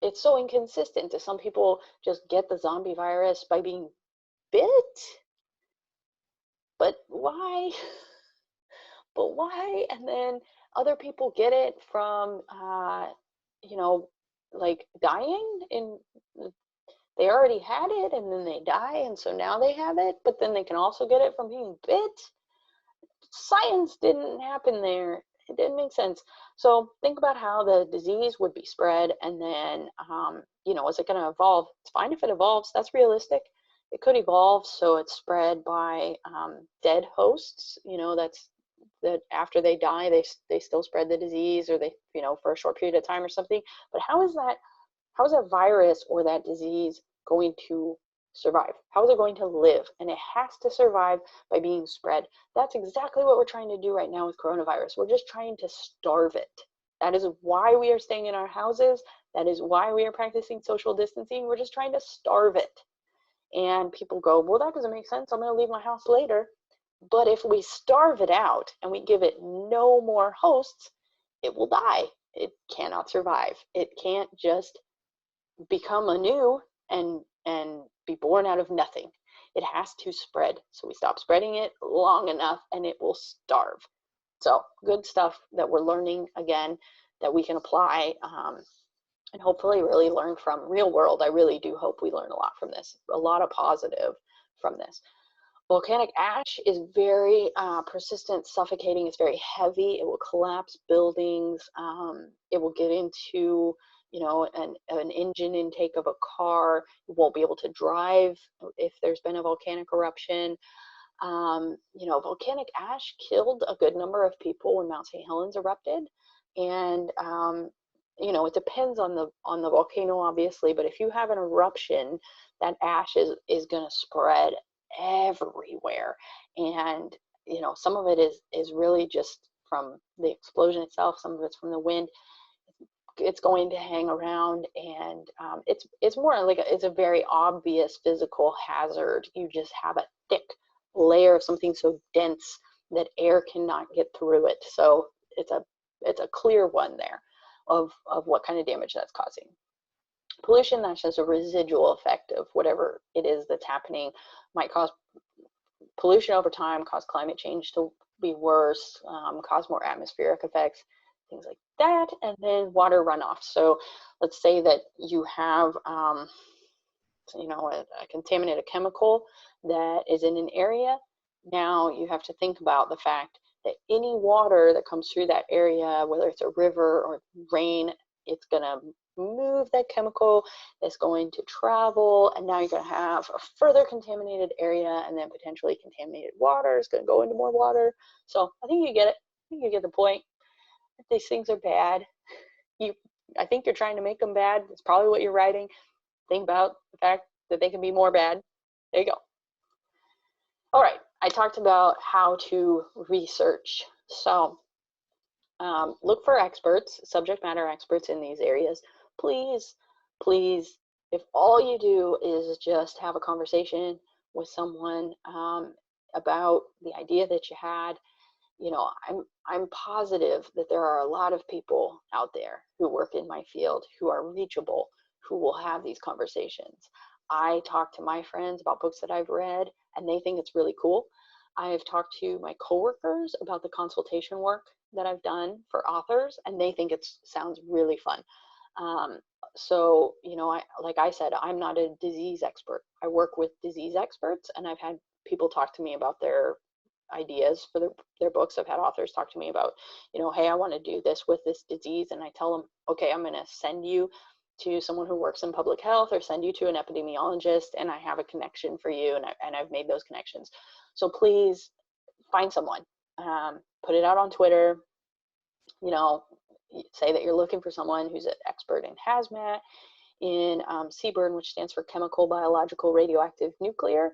A: it's so inconsistent. Do some people just get the zombie virus by being bit? But why? But why? And then other people get it from, you know, like dying, and they already had it and then they die, and so now they have it, but then they can also get it from being bit. Science didn't happen there. It didn't make sense. So think about how the disease would be spread, and then, you know, is it going to evolve? It's fine if it evolves. That's realistic. It could evolve so it's spread by dead hosts. You know, that after they die, they still spread the disease, or they, you know, for a short period of time or something. But how is that virus or that disease going to survive? How is it going to live? And it has to survive by being spread. That's exactly what we're trying to do right now with coronavirus. We're just trying to starve it. That is why we are staying in our houses. That is why we are practicing social distancing. We're just trying to starve it. And people go, well, that doesn't make sense. I'm going to leave my house later. But if we starve it out and we give it no more hosts, it will die. It cannot survive. It can't just become anew and be born out of nothing. It has to spread. So we stop spreading it long enough and it will starve. So good stuff that we're learning, again, that we can apply and hopefully really learn from real world. I really do hope we learn a lot from this, a lot of positive from this. Volcanic ash is very persistent, suffocating. It's very heavy. It will collapse buildings. It will get into, you know, an engine intake of a car. You won't be able to drive if there's been a volcanic eruption. You know, volcanic ash killed a good number of people when Mount St. Helens erupted. And, you know, it depends on the volcano, obviously, but if you have an eruption, that ash is going to spread everywhere. And, you know, some of it is really just from the explosion itself. Some of it's from the wind. It's going to hang around, and it's more like it's a very obvious physical hazard. You just have a thick layer of something so dense that air cannot get through it. So it's a clear one there of what kind of damage that's causing. Pollution, that's just a residual effect of whatever it is that's happening. Might cause pollution over time, cause climate change to be worse, cause more atmospheric effects, things like that. And then water runoff. So let's say that you have, you know, a contaminated chemical that is in an area. Now you have to think about the fact that any water that comes through that area, whether it's a river or rain, it's going to move that chemical, it's going to travel, and now you're going to have a further contaminated area, and then potentially contaminated water is going to go into more water. So I think you get it. I think you get the point. If these things are bad, I think you're trying to make them bad. It's probably what you're writing. Think about the fact that they can be more bad. There you go. All right, I talked about how to research. So Look for experts, subject matter experts in these areas. Please, please, if all you do is just have a conversation with someone about the idea that you had, you know, I'm positive that there are a lot of people out there who work in my field who are reachable, who will have these conversations. I talk to my friends about books that I've read, and they think it's really cool. I have talked to my coworkers about the consultation work that I've done for authors, and they think it sounds really fun. So, you know, like I said, I'm not a disease expert. I work with disease experts, and I've had people talk to me about their ideas for their books. I've had authors talk to me about, you know, hey, I want to do this with this disease, and I tell them, okay, I'm going to send you to someone who works in public health or send you to an epidemiologist, and I have a connection for you, and I've made those connections. So please find someone, put it out on Twitter, you know, say that you're looking for someone who's an expert in HAZMAT, in CBRN, which stands for chemical, biological, radioactive, nuclear,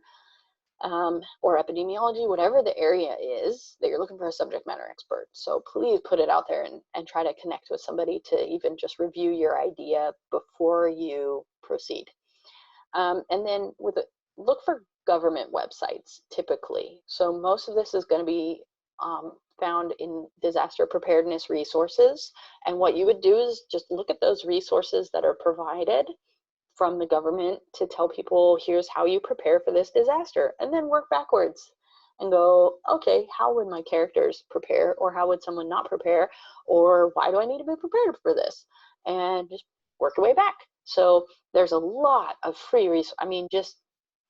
A: or epidemiology, whatever the area is that you're looking for a subject matter expert. So please put it out there and try to connect with somebody to even just review your idea before you proceed. And then look for government websites typically. So most of this is going to be found in disaster preparedness resources. And what you would do is just look at those resources that are provided from the government to tell people, here's how you prepare for this disaster, and then work backwards and go, okay, how would my characters prepare, or how would someone not prepare, or why do I need to be prepared for this, and just work your way back. So there's a lot of free resources, I mean, just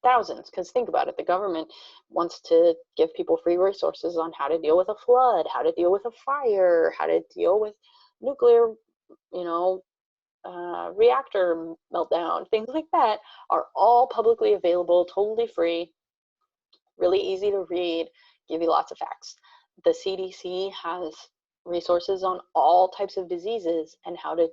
A: thousands, because think about it, the government wants to give people free resources on how to deal with a flood, how to deal with a fire, how to deal with nuclear, you know, reactor meltdown, things like that are all publicly available, totally free, really easy to read, give you lots of facts. The CDC has resources on all types of diseases and how to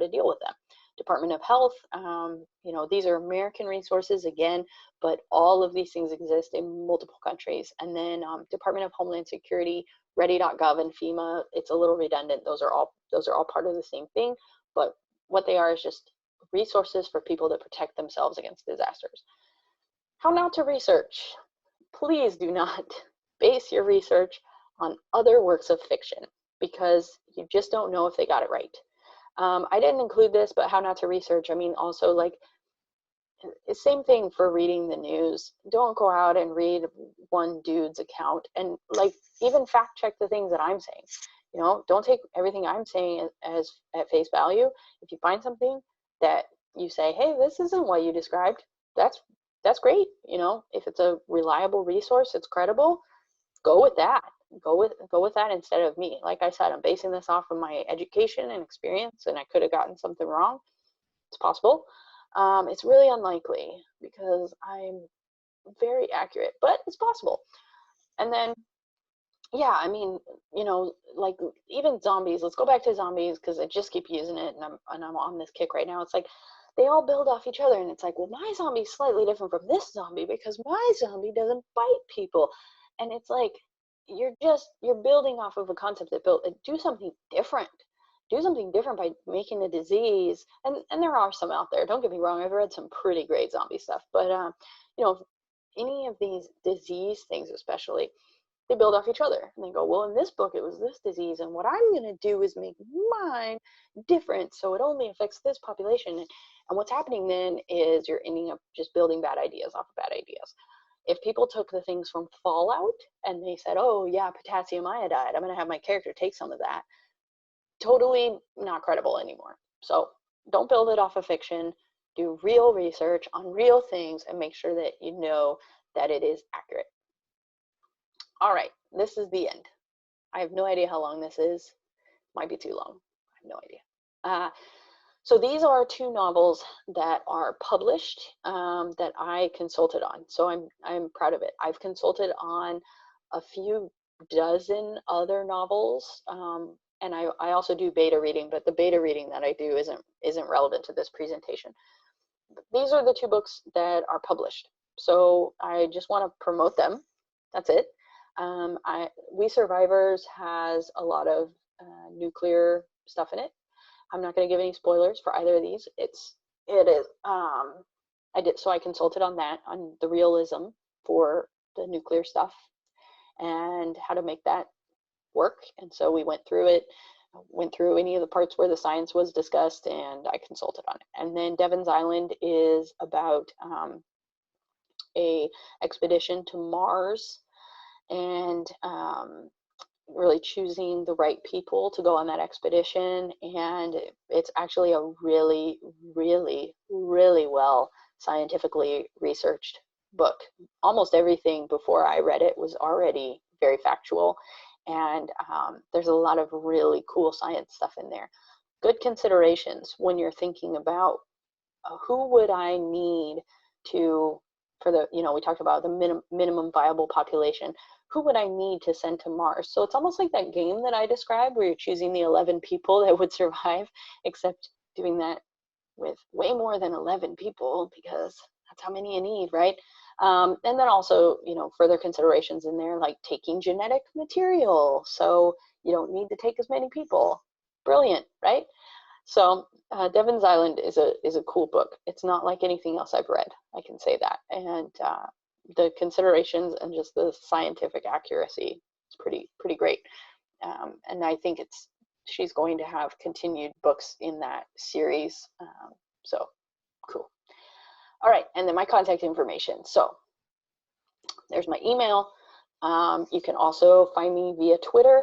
A: deal with them. Department of Health, you know, these are American resources again, but all of these things exist in multiple countries. And then Department of Homeland Security, ready.gov, and FEMA, it's a little redundant. Those are all part of the same thing, but what they are is just resources for people to protect themselves against disasters. How not to research. Please do not base your research on other works of fiction, because you just don't know if they got it right. I didn't include this, but how not to research, I mean, also, like, same thing for reading the news. Don't go out and read one dude's account, and, like, even fact check the things that I'm saying. You know, don't take everything I'm saying as at face value. If you find something that you say, hey, this isn't what you described, that's great. You know, if it's a reliable resource, it's credible, go with that. Go with that instead of me. Like I said, I'm basing this off of my education and experience, and I could have gotten something wrong. It's possible. It's really unlikely because I'm very accurate, but it's possible. And then, yeah, I mean, you know, like even zombies, let's go back to zombies because I just keep using it, and I'm on this kick right now. It's like they all build off each other, and it's like, well, my zombie's slightly different from this zombie because my zombie doesn't bite people. And it's like, you're building off of a concept that do something different. Do something different by making a disease. And there are some out there, don't get me wrong, I've read some pretty great zombie stuff, but you know, any of these disease things especially, they build off each other, and they go, well, in this book it was this disease, and what I'm going to do is make mine different so it only affects this population. And what's happening then is you're ending up just building bad ideas off of bad ideas. If people took the things from Fallout and they said, oh yeah, potassium iodide, I'm going to have my character take some of that, totally not credible anymore. So don't build it off of fiction. Do real research on real things and make sure that you know that it is accurate. All right, this is the end. I have no idea how long this is. Might be too long. I have no idea. So these are 2 novels that are published that I consulted on. So I'm proud of it. I've consulted on a few dozen other novels, and I also do beta reading, but the beta reading that I do isn't relevant to this presentation. These are the 2 books that are published. So I just want to promote them. That's it. We Survivors has a lot of nuclear stuff in it. I'm not going to give any spoilers for either of these. It is. I consulted on that, on the realism for the nuclear stuff and how to make that work. And so we went through it, went through any of the parts where the science was discussed, and I consulted on it. And then Devon's Island is about a expedition to Mars, and really choosing the right people to go on that expedition. And it's actually a really, really, really well scientifically researched book. Almost everything before I read it was already very factual, and there's a lot of really cool science stuff in there. Good considerations when you're thinking about who would I need to, for the, we talked about the minimum viable population, who would I need to send to Mars? So it's almost like that game that I described where you're choosing the 11 people that would survive, except doing that with way more than 11 people, because that's how many you need, right? And then also, further considerations in there, like taking genetic material. So you don't need to take as many people. Brilliant, right? So Devon's Island is a cool book. It's not like anything else I've read, I can say that. And the considerations and just the scientific accuracy is pretty great. And I think she's going to have continued books in that series. So cool. All right, and then my contact information. So there's my email. You can also find me via Twitter.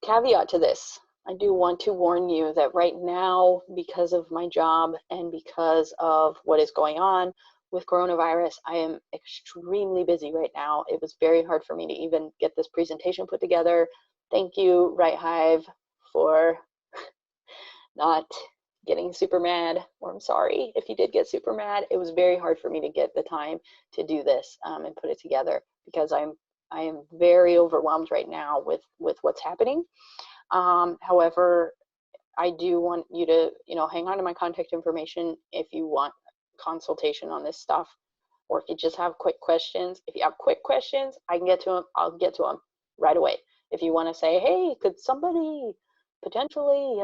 A: Caveat to this, I do want to warn you that right now, because of my job and because of what is going on with coronavirus, I am extremely busy right now. It was very hard for me to even get this presentation put together. Thank you, WriteHive, for not getting super mad, or I'm sorry if you did get super mad. It was very hard for me to get the time to do this and put it together, because I am very overwhelmed right now with what's happening. However, I do want you to, hang on to my contact information if you want consultation on this stuff, or if you just have quick questions. If you have quick questions, I can get to them. I'll get to them right away. If you want to say, hey, could somebody potentially,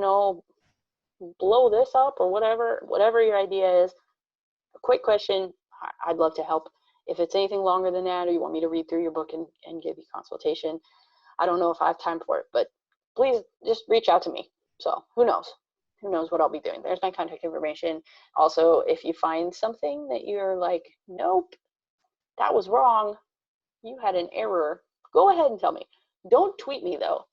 A: blow this up, or whatever your idea is, a quick question, I'd love to help. If it's anything longer than that, or you want me to read through your book and give you consultation, I don't know if I have time for it, but please just reach out to me. So who knows what I'll be doing. There's my contact information. Also, if you find something that you're like, nope, that was wrong, you had an error, go ahead and tell me. Don't tweet me though.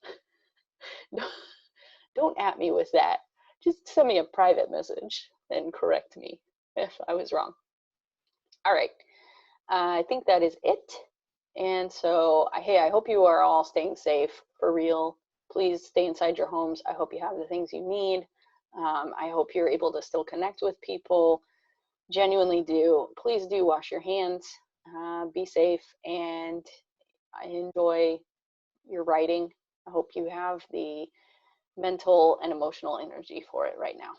A: Don't at me with that. Just send me a private message and correct me if I was wrong. All right, I think that is it. And so, hey, I hope you are all staying safe for real. Please stay inside your homes. I hope you have the things you need. I hope you're able to still connect with people. Genuinely do. Please do wash your hands, be safe, and enjoy your writing. I hope you have the mental and emotional energy for it right now.